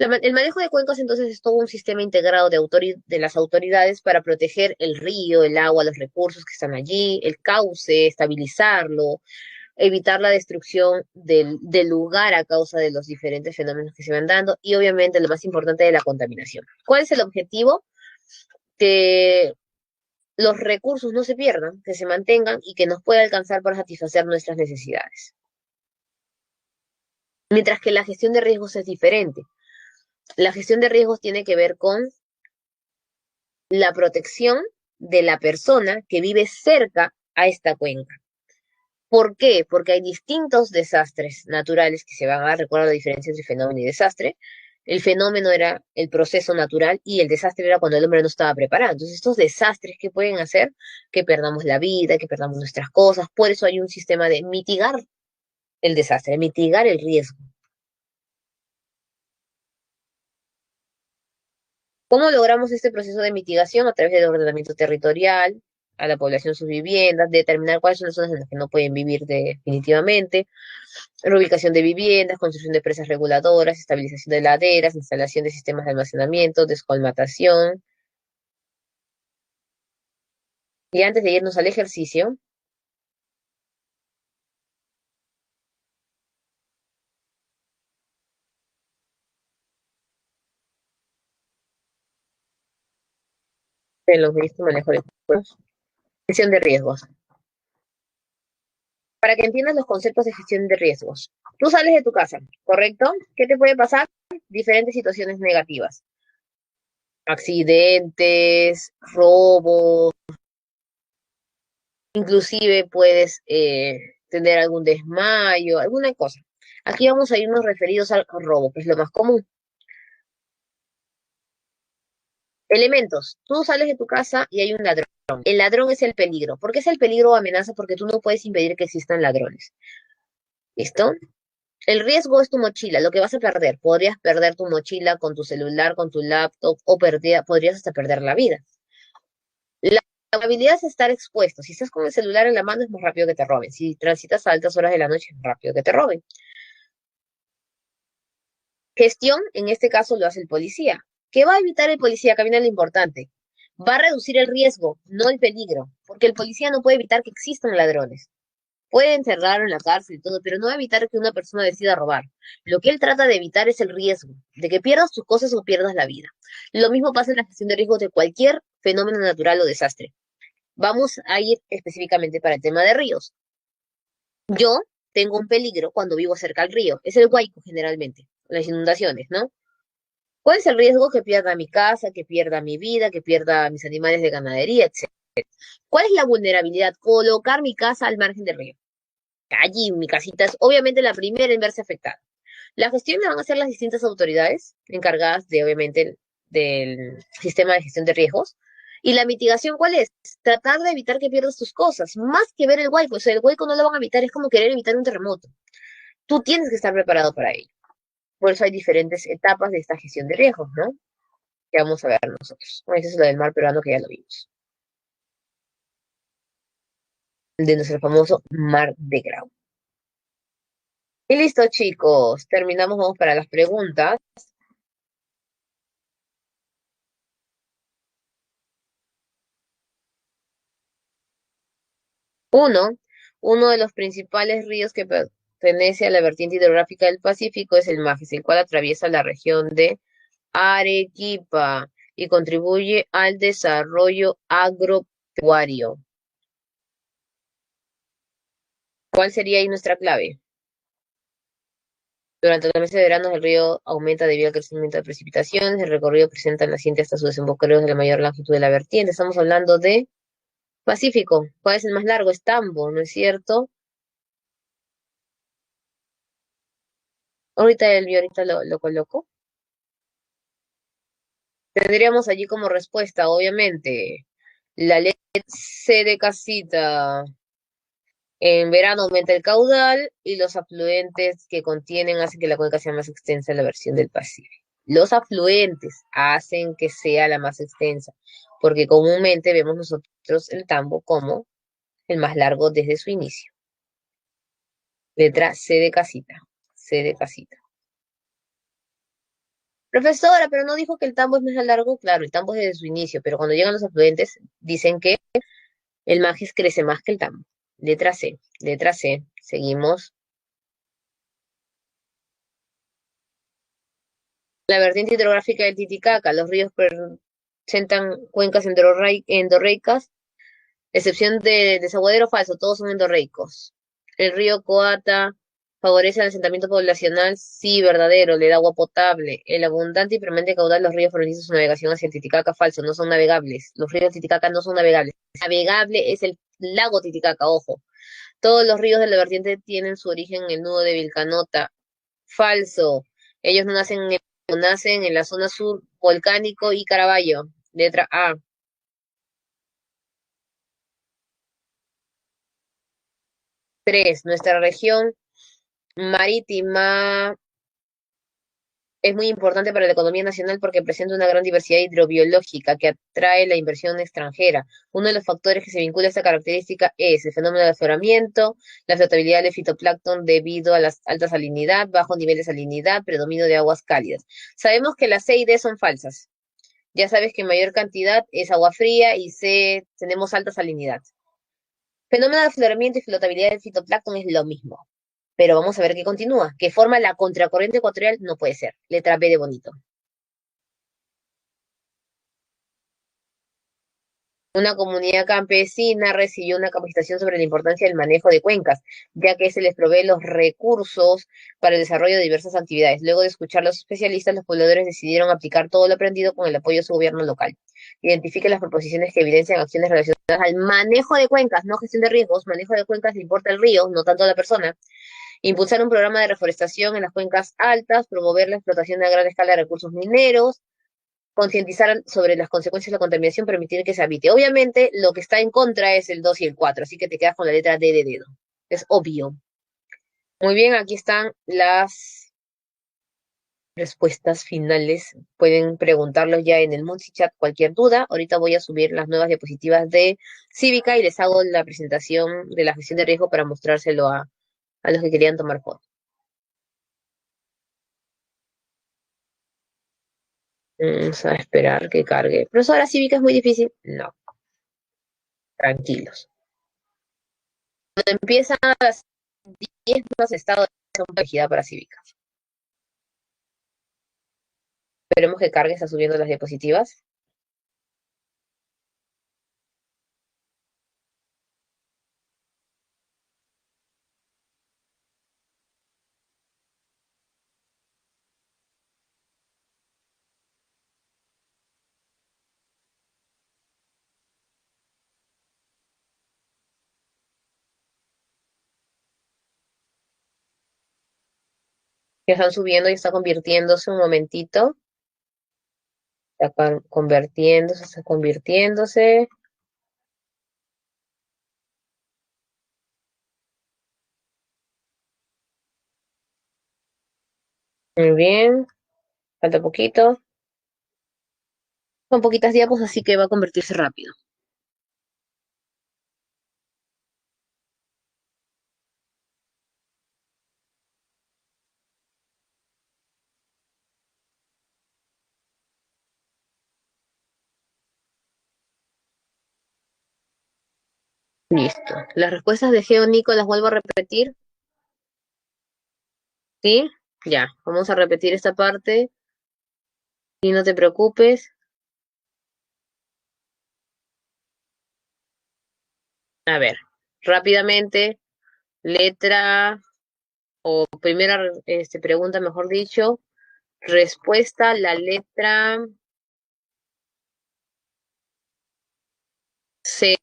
El manejo de cuencas entonces es todo un sistema integrado de las autoridades para proteger el río, el agua, los recursos que están allí, el cauce, estabilizarlo, evitar la destrucción del lugar a causa de los diferentes fenómenos que se van dando y obviamente lo más importante de la contaminación. ¿Cuál es el objetivo? Que los recursos no se pierdan, que se mantengan y que nos pueda alcanzar para satisfacer nuestras necesidades. Mientras que la gestión de riesgos es diferente. La gestión de riesgos tiene que ver con la protección de la persona que vive cerca a esta cuenca. ¿Por qué? Porque hay distintos desastres naturales que se van a dar. Recuerda la diferencia entre fenómeno y desastre. El fenómeno era el proceso natural y el desastre era cuando el hombre no estaba preparado. Entonces, estos desastres que pueden hacer que perdamos la vida, que perdamos nuestras cosas. Por eso hay un sistema de mitigar el desastre, mitigar el riesgo. ¿Cómo logramos este proceso de mitigación? A través del ordenamiento territorial, a la población sus viviendas, determinar cuáles son las zonas en las que no pueden vivir definitivamente, reubicación de viviendas, construcción de presas reguladoras, estabilización de laderas, instalación de sistemas de almacenamiento, descolmatación. Y antes de irnos al ejercicio, en los ministros manejo de riesgos, gestión de riesgos. Para que entiendas los conceptos de gestión de riesgos. Tú sales de tu casa, ¿correcto? ¿Qué te puede pasar? Diferentes situaciones negativas. Accidentes, robos, inclusive puedes tener algún desmayo, alguna cosa. Aquí vamos a irnos referidos al robo, que es lo más común. Elementos. Tú sales de tu casa y hay un ladrón. El ladrón es el peligro. ¿Por qué es el peligro o amenaza? Porque tú no puedes impedir que existan ladrones. ¿Listo? El riesgo es tu mochila, lo que vas a perder. Podrías perder tu mochila con tu celular, con tu laptop, o podrías hasta perder la vida. La habilidad es estar expuesto. Si estás con el celular en la mano es más rápido que te roben. Si transitas a altas horas de la noche es más rápido que te roben. Gestión, en este caso, lo hace el policía. ¿Qué va a evitar el policía? Acá viene lo importante. Va a reducir el riesgo, no el peligro, porque el policía no puede evitar que existan ladrones. Puede encerrarlo en la cárcel y todo, pero no va a evitar que una persona decida robar. Lo que él trata de evitar es el riesgo, de que pierdas tus cosas o pierdas la vida. Lo mismo pasa en la gestión de riesgos de cualquier fenómeno natural o desastre. Vamos a ir específicamente para el tema de ríos. Yo tengo un peligro cuando vivo cerca al río. Es el Huayco generalmente, las inundaciones, ¿no? ¿Cuál es el riesgo? Que pierda mi casa, que pierda mi vida, que pierda mis animales de ganadería, etcétera? ¿Cuál es la vulnerabilidad? Colocar mi casa al margen del río. Allí mi casita es obviamente la primera en verse afectada. La gestión la van a hacer las distintas autoridades encargadas de, obviamente, del sistema de gestión de riesgos. Y la mitigación, ¿cuál es? Tratar de evitar que pierdas tus cosas, más que ver el hueco. O sea, el hueco no lo van a evitar, es como querer evitar un terremoto. Tú tienes que estar preparado para ello. Por eso hay diferentes etapas de esta gestión de riesgos, ¿no? Que vamos a ver nosotros. Bueno, ese es lo del mar peruano que ya lo vimos. De nuestro famoso mar de Grau. Y listo, chicos. Terminamos, vamos para las preguntas. Uno, uno de los principales ríos que pertenece a la vertiente hidrográfica del Pacífico es el Majes, el cual atraviesa la región de Arequipa y contribuye al desarrollo agropecuario. ¿Cuál sería ahí nuestra clave? Durante los meses de verano el río aumenta debido al crecimiento de precipitaciones. El recorrido presenta naciente hasta su desembocadura de la mayor longitud de la vertiente. Estamos hablando de Pacífico. ¿Cuál es el más largo? Es Tambo, ¿no es cierto? Ahorita lo coloco. Tendríamos allí como respuesta, obviamente, la letra C de casita. En verano aumenta el caudal y los afluentes que contienen hacen que la cuenca sea más extensa en la versión del Pacífico. Los afluentes hacen que sea la más extensa, porque comúnmente vemos nosotros el tambo como el más largo desde su inicio. Letra C de casita. C de casita. Profesora, pero no dijo que el tambo es más largo. Claro, el tambo es desde su inicio, pero cuando llegan los afluentes dicen que el Magis crece más que el tambo. Letra C. Letra C. Seguimos. La vertiente hidrográfica del Titicaca. Los ríos presentan cuencas endorreicas, excepción de desaguadero falso, todos son endorreicos. El río Coata favorece el asentamiento poblacional, sí, verdadero, le da agua potable. El abundante y permanente caudal de los ríos fronteriza su navegación hacia el Titicaca falso, no son navegables. Los ríos Titicaca no son navegables. Navegable es el lago Titicaca, ojo. Todos los ríos de la vertiente tienen su origen en el nudo de Vilcanota. Falso. Ellos no nacen en la zona sur volcánico y Caraballo. Letra A. 3. Nuestra región marítima es muy importante para la economía nacional porque presenta una gran diversidad hidrobiológica que atrae la inversión extranjera. Uno de los factores que se vincula a esta característica es el fenómeno de afloramiento, la flotabilidad de fitoplancton debido a la alta salinidad, bajo nivel de salinidad, predominio de aguas cálidas. Sabemos que las C y D son falsas. Ya sabes que mayor cantidad es agua fría y C tenemos alta salinidad. Fenómeno de afloramiento y flotabilidad del fitoplancton es lo mismo. Pero vamos a ver qué continúa. ¿Qué forma la contracorriente ecuatorial? No puede ser. Letra B de bonito. Una comunidad campesina recibió una capacitación sobre la importancia del manejo de cuencas, ya que se les provee los recursos para el desarrollo de diversas actividades. Luego de escuchar a los especialistas, los pobladores decidieron aplicar todo lo aprendido con el apoyo de su gobierno local. Identifique las proposiciones que evidencian acciones relacionadas al manejo de cuencas, no gestión de riesgos. Manejo de cuencas le importa el río, no tanto a la persona. Impulsar un programa de reforestación en las cuencas altas, promover la explotación a gran escala de recursos mineros, concientizar sobre las consecuencias de la contaminación, permitir que se habite. Obviamente, lo que está en contra es el 2 y el 4, así que te quedas con la letra D de dedo. Es obvio. Muy bien, aquí están las respuestas finales. Pueden preguntarlos ya en el multichat cualquier duda. Ahorita voy a subir las nuevas diapositivas de Cívica y les hago la presentación de la gestión de riesgo para mostrárselo a los que querían tomar foto. Vamos a esperar que cargue. ¿Profesora Cívica es muy difícil? No, tranquilos. Cuando empiezan las 10 más estados de complejidad para Cívica. Esperemos que cargue, está subiendo las diapositivas. Ya están subiendo y está convirtiéndose un momentito. Está convirtiéndose, está convirtiéndose. Muy bien. Falta poquito. Son poquitas diapos, así que va a convertirse rápido. Listo. Las respuestas de Geo Nico las vuelvo a repetir. ¿Sí? Ya. Vamos a repetir esta parte. Y no te preocupes. A ver. Rápidamente. Letra o primera pregunta, mejor dicho. Respuesta, la letra C.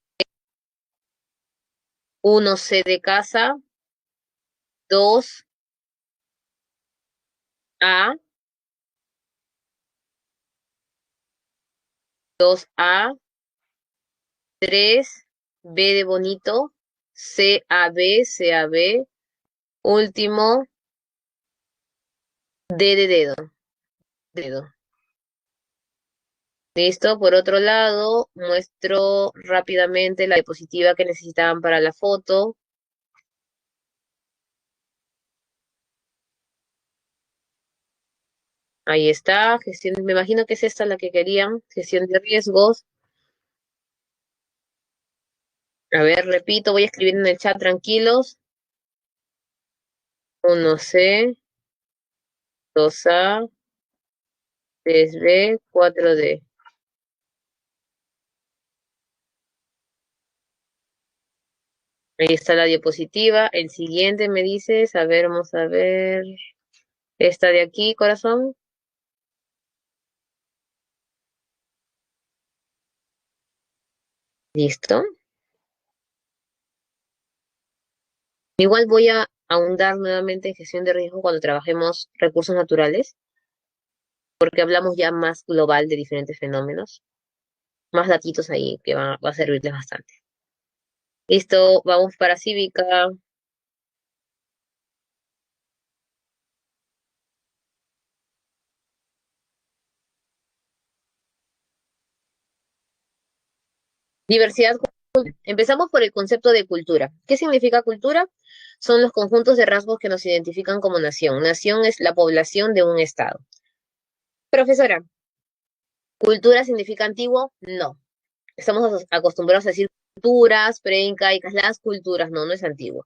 1, C de casa. 2, A. 2A. 3, B de bonito. C, A, B. Último, D de dedo. Dedo. Listo. Por otro lado, muestro rápidamente la diapositiva que necesitaban para la foto. Ahí está. Gestión, me imagino que es esta la que querían. Gestión de riesgos. A ver, repito, voy a escribir en el chat tranquilos. 1C, 2A, 3B, 4D. Ahí está la diapositiva. El siguiente me dices, a ver, vamos a ver. Esta de aquí, corazón. Listo. Igual voy a ahondar nuevamente en gestión de riesgo cuando trabajemos recursos naturales, porque hablamos ya más global de diferentes fenómenos. Más datitos ahí que va a servirles bastante. Listo, vamos para cívica. Diversidad. Empezamos por el concepto de cultura. ¿Qué significa cultura? Son los conjuntos de rasgos que nos identifican como nación. Nación es la población de un estado. Profesora, ¿cultura significa antiguo? No. Estamos acostumbrados a decir culturas preincaicas, las culturas, no, no es antiguo.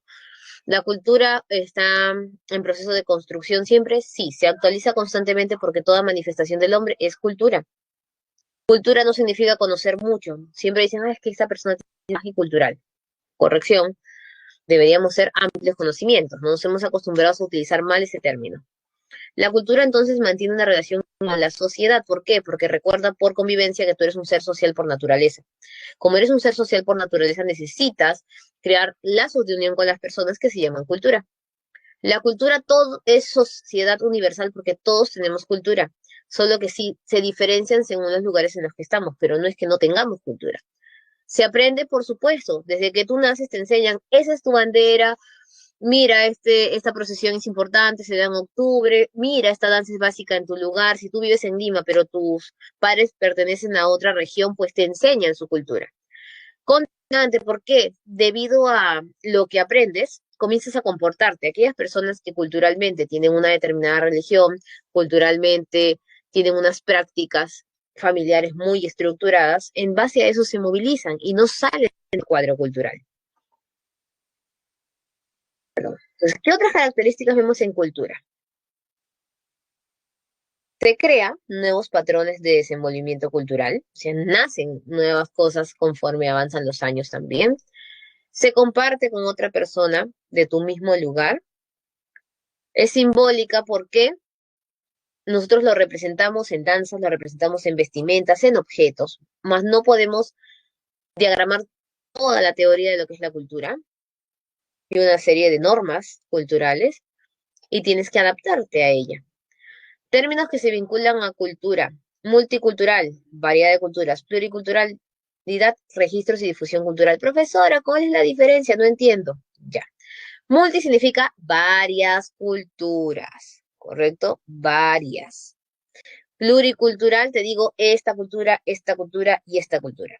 ¿La cultura está en proceso de construcción siempre? Sí, se actualiza constantemente porque toda manifestación del hombre es cultura. Cultura no significa conocer mucho. Siempre dicen, es que esta persona tiene bagaje cultural. Corrección, deberíamos ser amplios conocimientos. No nos hemos acostumbrado a utilizar mal ese término. La cultura entonces mantiene una relación con la sociedad. ¿Por qué? Porque recuerda por convivencia que tú eres un ser social por naturaleza. Como eres un ser social por naturaleza, necesitas crear lazos de unión con las personas que se llaman cultura. La cultura todo es sociedad universal porque todos tenemos cultura, solo que sí se diferencian según los lugares en los que estamos, pero no es que no tengamos cultura. Se aprende, por supuesto, desde que tú naces te enseñan, esa es tu bandera, mira, esta procesión es importante, se da en octubre, mira, esta danza es básica en tu lugar, si tú vives en Lima, pero tus padres pertenecen a otra región, pues te enseñan su cultura. Constante, ¿por qué? Debido a lo que aprendes, comienzas a comportarte. Aquellas personas que culturalmente tienen una determinada religión, culturalmente tienen unas prácticas familiares muy estructuradas, en base a eso se movilizan y no salen del cuadro cultural. Entonces, ¿qué otras características vemos en cultura? Se crea nuevos patrones de desenvolvimiento cultural, o sea, nacen nuevas cosas conforme avanzan los años también. Se comparte con otra persona de tu mismo lugar. Es simbólica porque nosotros lo representamos en danzas, lo representamos en vestimentas, en objetos, mas no podemos diagramar toda la teoría de lo que es la cultura y una serie de normas culturales. y tienes que adaptarte a ella. Términos que se vinculan a cultura: multicultural, variedad de culturas; pluriculturalidad, registros y difusión cultural. Profesora, ¿cuál es la diferencia? No entiendo. Ya. Multi significa varias culturas, ¿correcto? Varias. Pluricultural, te digo esta cultura y esta cultura.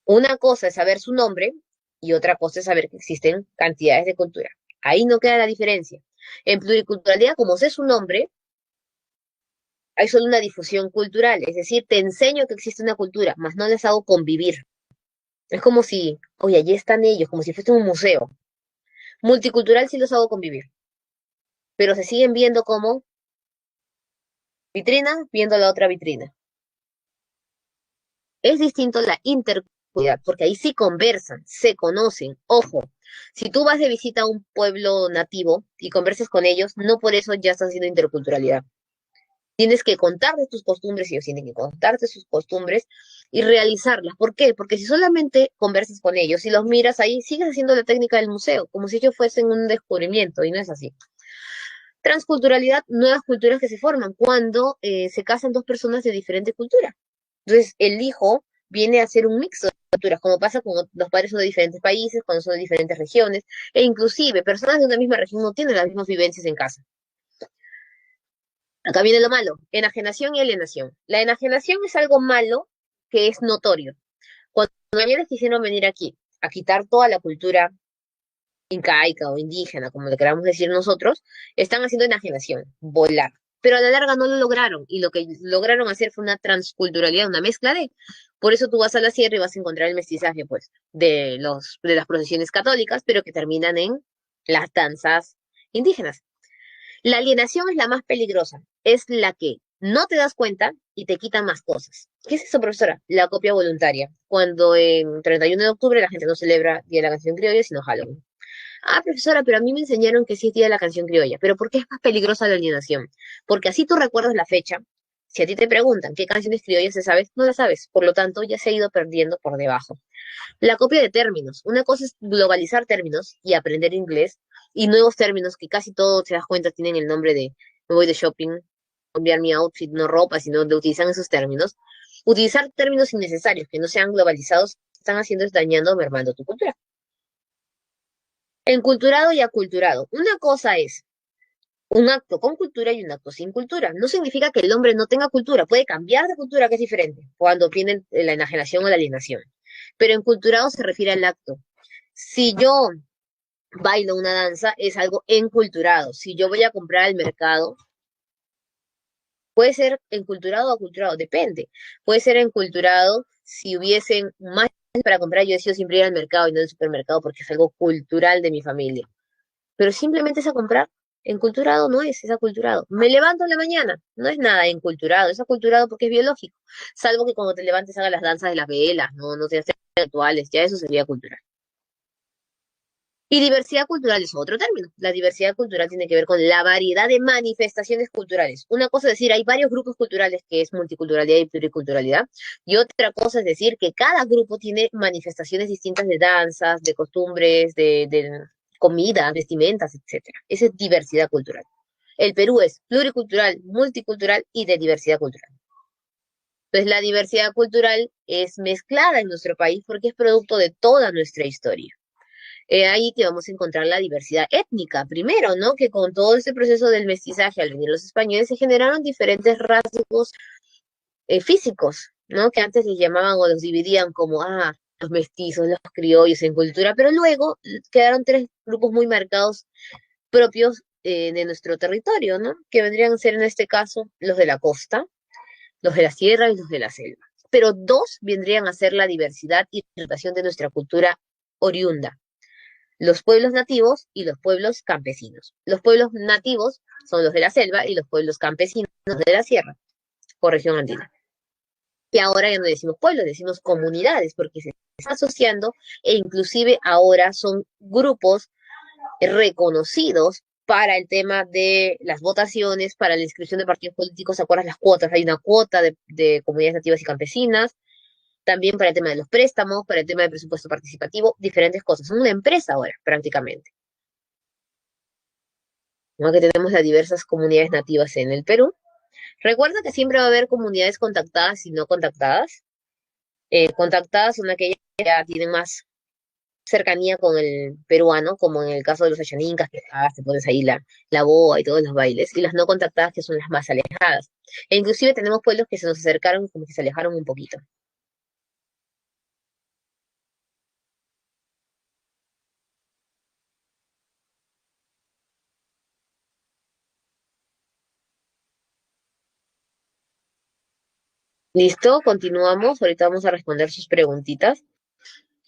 Una cosa es saber su nombre y otra cosa es saber que existen cantidades de cultura. Ahí no queda la diferencia. En pluriculturalidad, como sé su nombre, hay solo una difusión cultural, es decir, te enseño que existe una cultura, mas no les hago convivir. Es como si, oye, allí están ellos, como si fuese un museo. Multicultural sí los hago convivir, pero se siguen viendo como vitrina, viendo la otra vitrina. Es distinto la interculturalidad, porque ahí sí conversan, se conocen. Ojo, si tú vas de visita a un pueblo nativo y conversas con ellos, no por eso ya estás haciendo interculturalidad. Tienes que contar tus costumbres, ellos tienen que contarte sus costumbres y realizarlas. ¿Por qué? Porque si solamente conversas con ellos y los miras ahí, sigues haciendo la técnica del museo, como si ellos fuesen un descubrimiento, y no es así. Transculturalidad, nuevas culturas que se forman cuando se casan dos personas de diferente cultura. Entonces, el hijo viene a ser un mixto de culturas, como pasa cuando los padres son de diferentes países, cuando son de diferentes regiones, e inclusive personas de una misma región no tienen las mismas vivencias en casa. Acá viene lo malo: enajenación y alienación. La enajenación es algo malo que es notorio. Cuando los españoles quisieron venir aquí a quitar toda la cultura incaica o indígena, como le queramos decir nosotros, están haciendo enajenación, volar. Pero a la larga no lo lograron, y lo que lograron hacer fue una transculturalidad, una mezcla de. Por eso tú vas a la sierra y vas a encontrar el mestizaje, pues, de las procesiones católicas, pero que terminan en las danzas indígenas. La alienación es la más peligrosa, es la que no te das cuenta y te quitan más cosas. ¿Qué es eso, profesora? La copia voluntaria. Cuando en 31 de octubre la gente no celebra Día de la Canción Criolla, sino Halloween. Ah, profesora, pero a mí me enseñaron que sí es Día de la Canción Criolla. ¿Pero por qué es más peligrosa la alienación? Porque así tú recuerdas la fecha. Si a ti te preguntan qué canciones criollas se sabes, no las sabes. Por lo tanto, ya se ha ido perdiendo por debajo. La copia de términos. Una cosa es globalizar términos y aprender inglés, y nuevos términos que casi todos, te das cuenta, tienen el nombre de me voy de shopping, cambiar mi outfit, no ropa, sino de utilizar esos términos. Utilizar términos innecesarios que no sean globalizados están haciendo es dañando o mermando tu cultura. Enculturado y aculturado. Una cosa es un acto con cultura y un acto sin cultura. No significa que el hombre no tenga cultura, puede cambiar de cultura, que es diferente, cuando viene la enajenación o la alienación. Pero enculturado se refiere al acto. Si yo bailo una danza, es algo enculturado. Si yo voy a comprar al mercado, puede ser enculturado o aculturado, depende. Puede ser enculturado si hubiesen más para comprar, yo decido siempre ir al mercado y no al supermercado porque es algo cultural de mi familia. Pero simplemente es a comprar. Enculturado no es aculturado. Me levanto en la mañana, no es nada enculturado, es aculturado porque es biológico. Salvo que cuando te levantes hagas las danzas de las velas, no te haces rituales, ya eso sería cultural. Y diversidad cultural es otro término. La diversidad cultural tiene que ver con la variedad de manifestaciones culturales. Una cosa es decir, hay varios grupos culturales, que es multiculturalidad y pluriculturalidad, y otra cosa es decir que cada grupo tiene manifestaciones distintas de danzas, de costumbres, de comida, vestimentas, etcétera. Esa es diversidad cultural. El Perú es pluricultural, multicultural y de diversidad cultural. Entonces, la diversidad cultural es mezclada en nuestro país porque es producto de toda nuestra historia. Ahí que vamos a encontrar la diversidad étnica, primero, ¿no? Que con todo este proceso del mestizaje al venir los españoles se generaron diferentes rasgos físicos, ¿no? Que antes les llamaban o los dividían como, los mestizos, los criollos en cultura, pero luego quedaron tres grupos muy marcados propios de nuestro territorio, ¿no? Que vendrían a ser en este caso los de la costa, los de la sierra y los de la selva. Pero dos vendrían a ser la diversidad y representación de nuestra cultura oriunda: los pueblos nativos y los pueblos campesinos. Los pueblos nativos son los de la selva y los pueblos campesinos de la sierra o región andina. Y ahora ya no decimos pueblos, decimos comunidades, porque se están asociando, e inclusive ahora son grupos reconocidos para el tema de las votaciones, para la inscripción de partidos políticos. ¿Se acuerdan las cuotas? Hay una cuota de comunidades nativas y campesinas, también para el tema de los préstamos, para el tema del presupuesto participativo, diferentes cosas. Son una empresa ahora, prácticamente. ¿no? Que tenemos las diversas comunidades nativas en el Perú. Recuerda que siempre va a haber comunidades contactadas y no contactadas. Contactadas son aquellas que ya tienen más cercanía con el peruano, como en el caso de los achanincas, que te pones ahí la boa y todos los bailes, y las no contactadas, que son las más alejadas. E inclusive tenemos pueblos que se nos acercaron y como que se alejaron un poquito. ¿Listo? Continuamos. Ahorita vamos a responder sus preguntitas.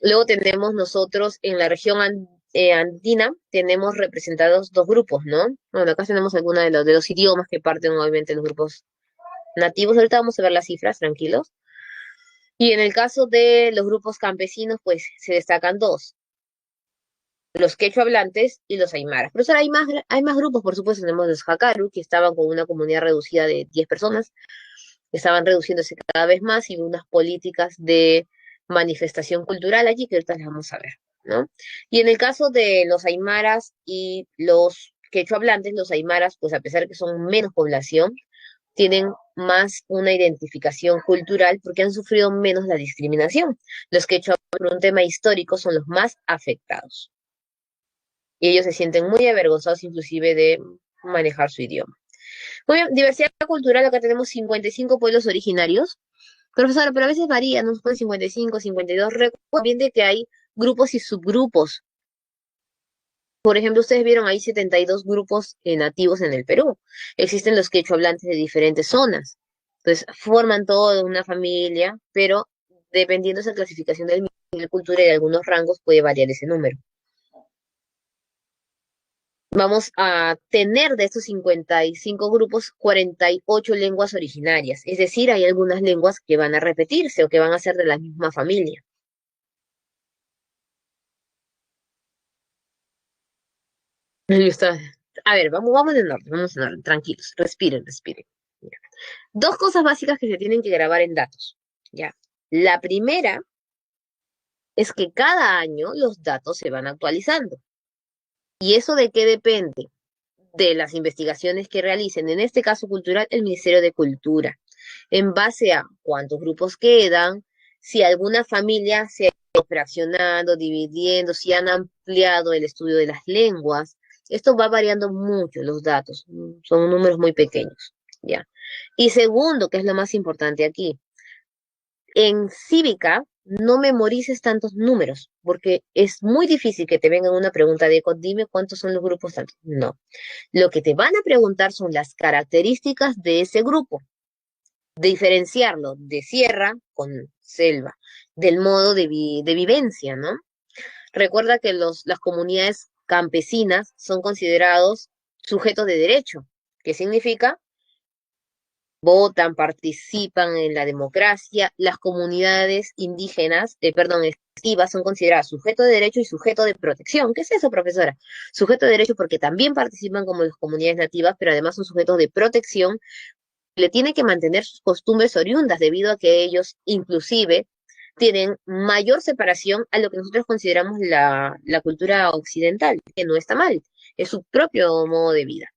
Luego tenemos nosotros en la región andina, tenemos representados dos grupos, ¿no? Bueno, acá tenemos algunos de los idiomas que parten obviamente los grupos nativos. Ahorita vamos a ver las cifras, tranquilos. Y en el caso de los grupos campesinos, pues se destacan dos, los quechua hablantes y los aymaras. Pero ahora hay más grupos, por supuesto, tenemos los jacaru, que estaban con una comunidad reducida de 10 personas, que estaban reduciéndose cada vez más, y unas políticas de manifestación cultural allí que ahorita las vamos a ver, ¿no? Y en el caso de los aymaras y los quechua hablantes, los aymaras, pues a pesar de que son menos población, tienen más una identificación cultural porque han sufrido menos la discriminación. Los quechua, por un tema histórico, son los más afectados. Y ellos se sienten muy avergonzados inclusive de manejar su idioma. Muy bien, diversidad cultural, acá tenemos 55 pueblos originarios. Profesora, pero a veces varía, nos ponen 55, 52. Recuerden bien de que hay grupos y subgrupos. Por ejemplo, ustedes vieron ahí 72 grupos nativos en el Perú. Existen los quechua hablantes de diferentes zonas. Entonces, forman toda una familia, pero dependiendo de esa clasificación del nivel cultural y de algunos rangos, puede variar ese número. Vamos a tener de estos 55 grupos 48 lenguas originarias. Es decir, hay algunas lenguas que van a repetirse o que van a ser de la misma familia. A ver, vamos vamos en orden, tranquilos, respiren, respiren. Ya. Dos cosas básicas que se tienen que grabar en datos. Ya. La primera es que cada año los datos se van actualizando. ¿Y eso de qué depende? De las investigaciones que realicen, en este caso cultural, el Ministerio de Cultura, en base a cuántos grupos quedan, si alguna familia se ha ido fraccionando, dividiendo, si han ampliado el estudio de las lenguas. Esto va variando mucho los datos, son números muy pequeños, ¿ya? Y segundo, que es lo más importante aquí, en cívica no memorices tantos números, porque es muy difícil que te vengan una pregunta de, dime cuántos son los grupos tantos. No. Lo que te van a preguntar son las características de ese grupo, diferenciarlo de sierra con selva, del modo de vivencia, ¿no? Recuerda que las comunidades campesinas son considerados sujetos de derecho, que significa votan, participan en la democracia. Las comunidades indígenas, perdón, estivas, son consideradas sujeto de derecho y sujeto de protección. ¿Qué es eso, profesora? Sujeto de derecho porque también participan como las comunidades nativas, pero además son sujetos de protección. Le tienen que mantener sus costumbres oriundas debido a que ellos inclusive tienen mayor separación a lo que nosotros consideramos la cultura occidental, que no está mal, es su propio modo de vida.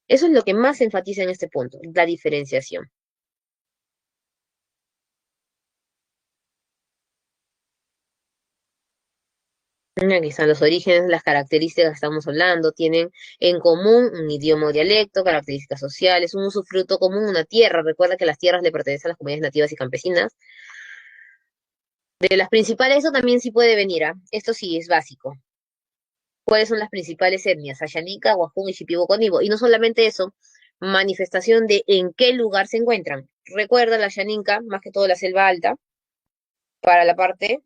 Eso es lo que más se enfatiza en este punto, la diferenciación. Aquí están los orígenes, las características que estamos hablando, tienen en común un idioma o dialecto, características sociales, un usufructo común, una tierra. Recuerda que las tierras le pertenecen a las comunidades nativas y campesinas. De las principales, eso también sí puede venir, ¿ah? Esto sí es básico. ¿Cuáles son las principales etnias? Ashaninka, Wajún y Shipibo-Conibo. Y no solamente eso, manifestación de en qué lugar se encuentran. Recuerda la Ashaninka, más que todo la selva alta, para la parte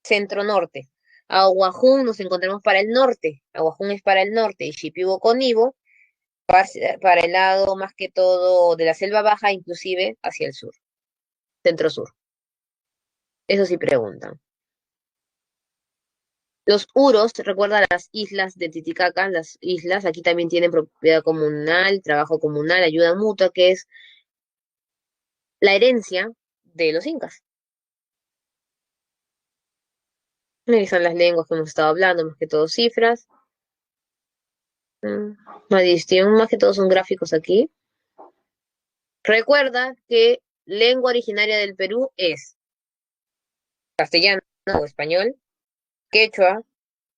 centro-norte. Aguajún nos encontramos para el norte. Aguajún es para el norte y Shipibo-Conibo para el lado más que todo de la selva baja, inclusive hacia el sur, centro-sur. Eso sí preguntan. Los uros, recuerda las islas de Titicaca, las islas, aquí también tienen propiedad comunal, trabajo comunal, ayuda mutua, que es la herencia de los incas. Ahí están las lenguas que hemos estado hablando, más que todo cifras. Adición, más que todo son gráficos aquí. Recuerda que lengua originaria del Perú es castellano o español, quechua,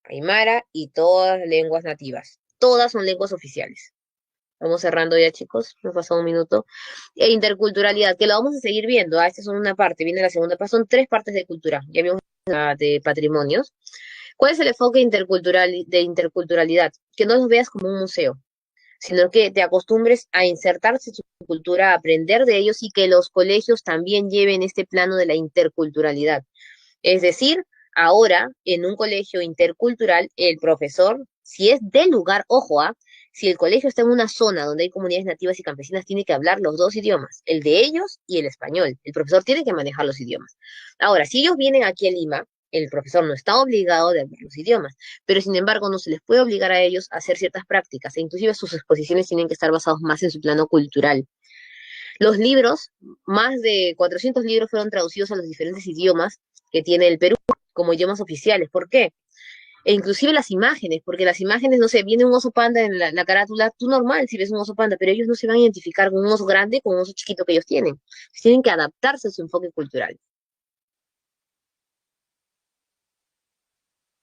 aymara y todas las lenguas nativas. Todas son lenguas oficiales. Vamos cerrando ya, chicos. Nos pasó un minuto. E interculturalidad, que lo vamos a seguir viendo. Esta es una parte, viene la segunda parte. Son tres partes de cultura. Ya vimos la de patrimonios. ¿Cuál es el enfoque de interculturalidad? Que no los veas como un museo, sino que te acostumbres a insertarse en su cultura, a aprender de ellos y que los colegios también lleven este plano de la interculturalidad. Es decir, ahora en un colegio intercultural, el profesor, si es del lugar, ojo, si el colegio está en una zona donde hay comunidades nativas y campesinas, tiene que hablar los dos idiomas, el de ellos y el español. El profesor tiene que manejar los idiomas. Ahora, si ellos vienen aquí a Lima, el profesor no está obligado de hablar los idiomas, pero sin embargo no se les puede obligar a ellos a hacer ciertas prácticas, e inclusive sus exposiciones tienen que estar basados más en su plano cultural. Los libros, más de 400 libros fueron traducidos a los diferentes idiomas que tiene el Perú como idiomas oficiales. ¿Por qué? E inclusive las imágenes, porque las imágenes, no sé, viene un oso panda en la carátula, tú normal si ves un oso panda, pero ellos no se van a identificar con un oso grande, con un oso chiquito que ellos tienen. Tienen que adaptarse a su enfoque cultural,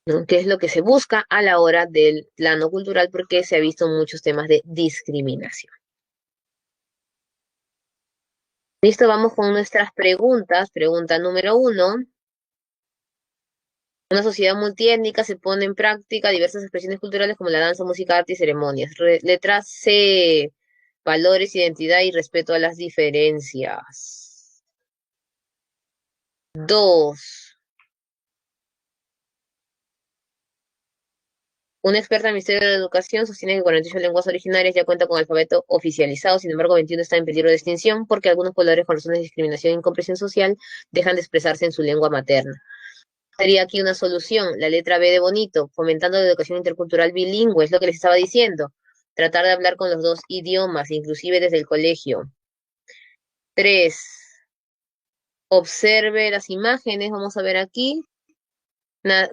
¿no? Que es lo que se busca a la hora del plano cultural, porque se ha visto muchos temas de discriminación. Listo, vamos con nuestras preguntas. Pregunta número 1. Una sociedad multiétnica se pone en práctica diversas expresiones culturales como la danza, música, arte y ceremonias. Letra C. Valores, identidad y respeto a las diferencias. 2. Una experta en Ministerio de la Educación sostiene que 48 lenguas originarias ya cuentan con alfabeto oficializado, sin embargo 21 están en peligro de extinción porque algunos pobladores con razones de discriminación e incomprensión social dejan de expresarse en su lengua materna. Sería aquí una solución, la letra B de bonito, fomentando la educación intercultural bilingüe, es lo que les estaba diciendo. Tratar de hablar con los dos idiomas, inclusive desde el colegio. 3. Observe las imágenes, vamos a ver aquí.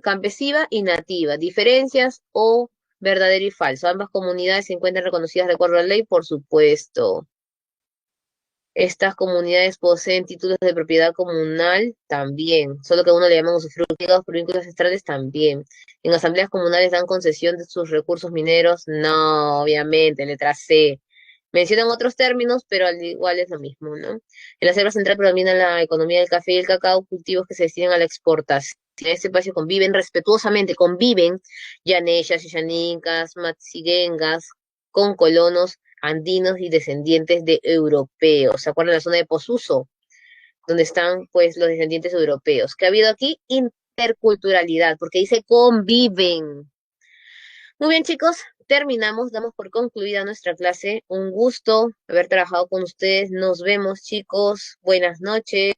Campesina y nativa, diferencias o verdadero y falso. Ambas comunidades se encuentran reconocidas de acuerdo a la ley, por supuesto. Estas comunidades poseen títulos de propiedad comunal también, solo que a uno le llaman usufructuados por vínculos ancestrales también. En asambleas comunales dan concesión de sus recursos mineros, no, obviamente, letra C. Mencionan otros términos, pero al igual es lo mismo, ¿no? En la selva central predomina la economía del café y el cacao, cultivos que se destinan a la exportación. En este espacio conviven respetuosamente, conviven yaneyas, yanicas, matsiguengas, con colonos andinos y descendientes de europeos. ¿Se acuerdan de la zona de Posuso? Donde están, pues, los descendientes europeos. ¿Qué ha habido aquí? Interculturalidad, porque dice conviven. Muy bien, chicos, terminamos, damos por concluida nuestra clase. Un gusto haber trabajado con ustedes. Nos vemos, chicos. Buenas noches.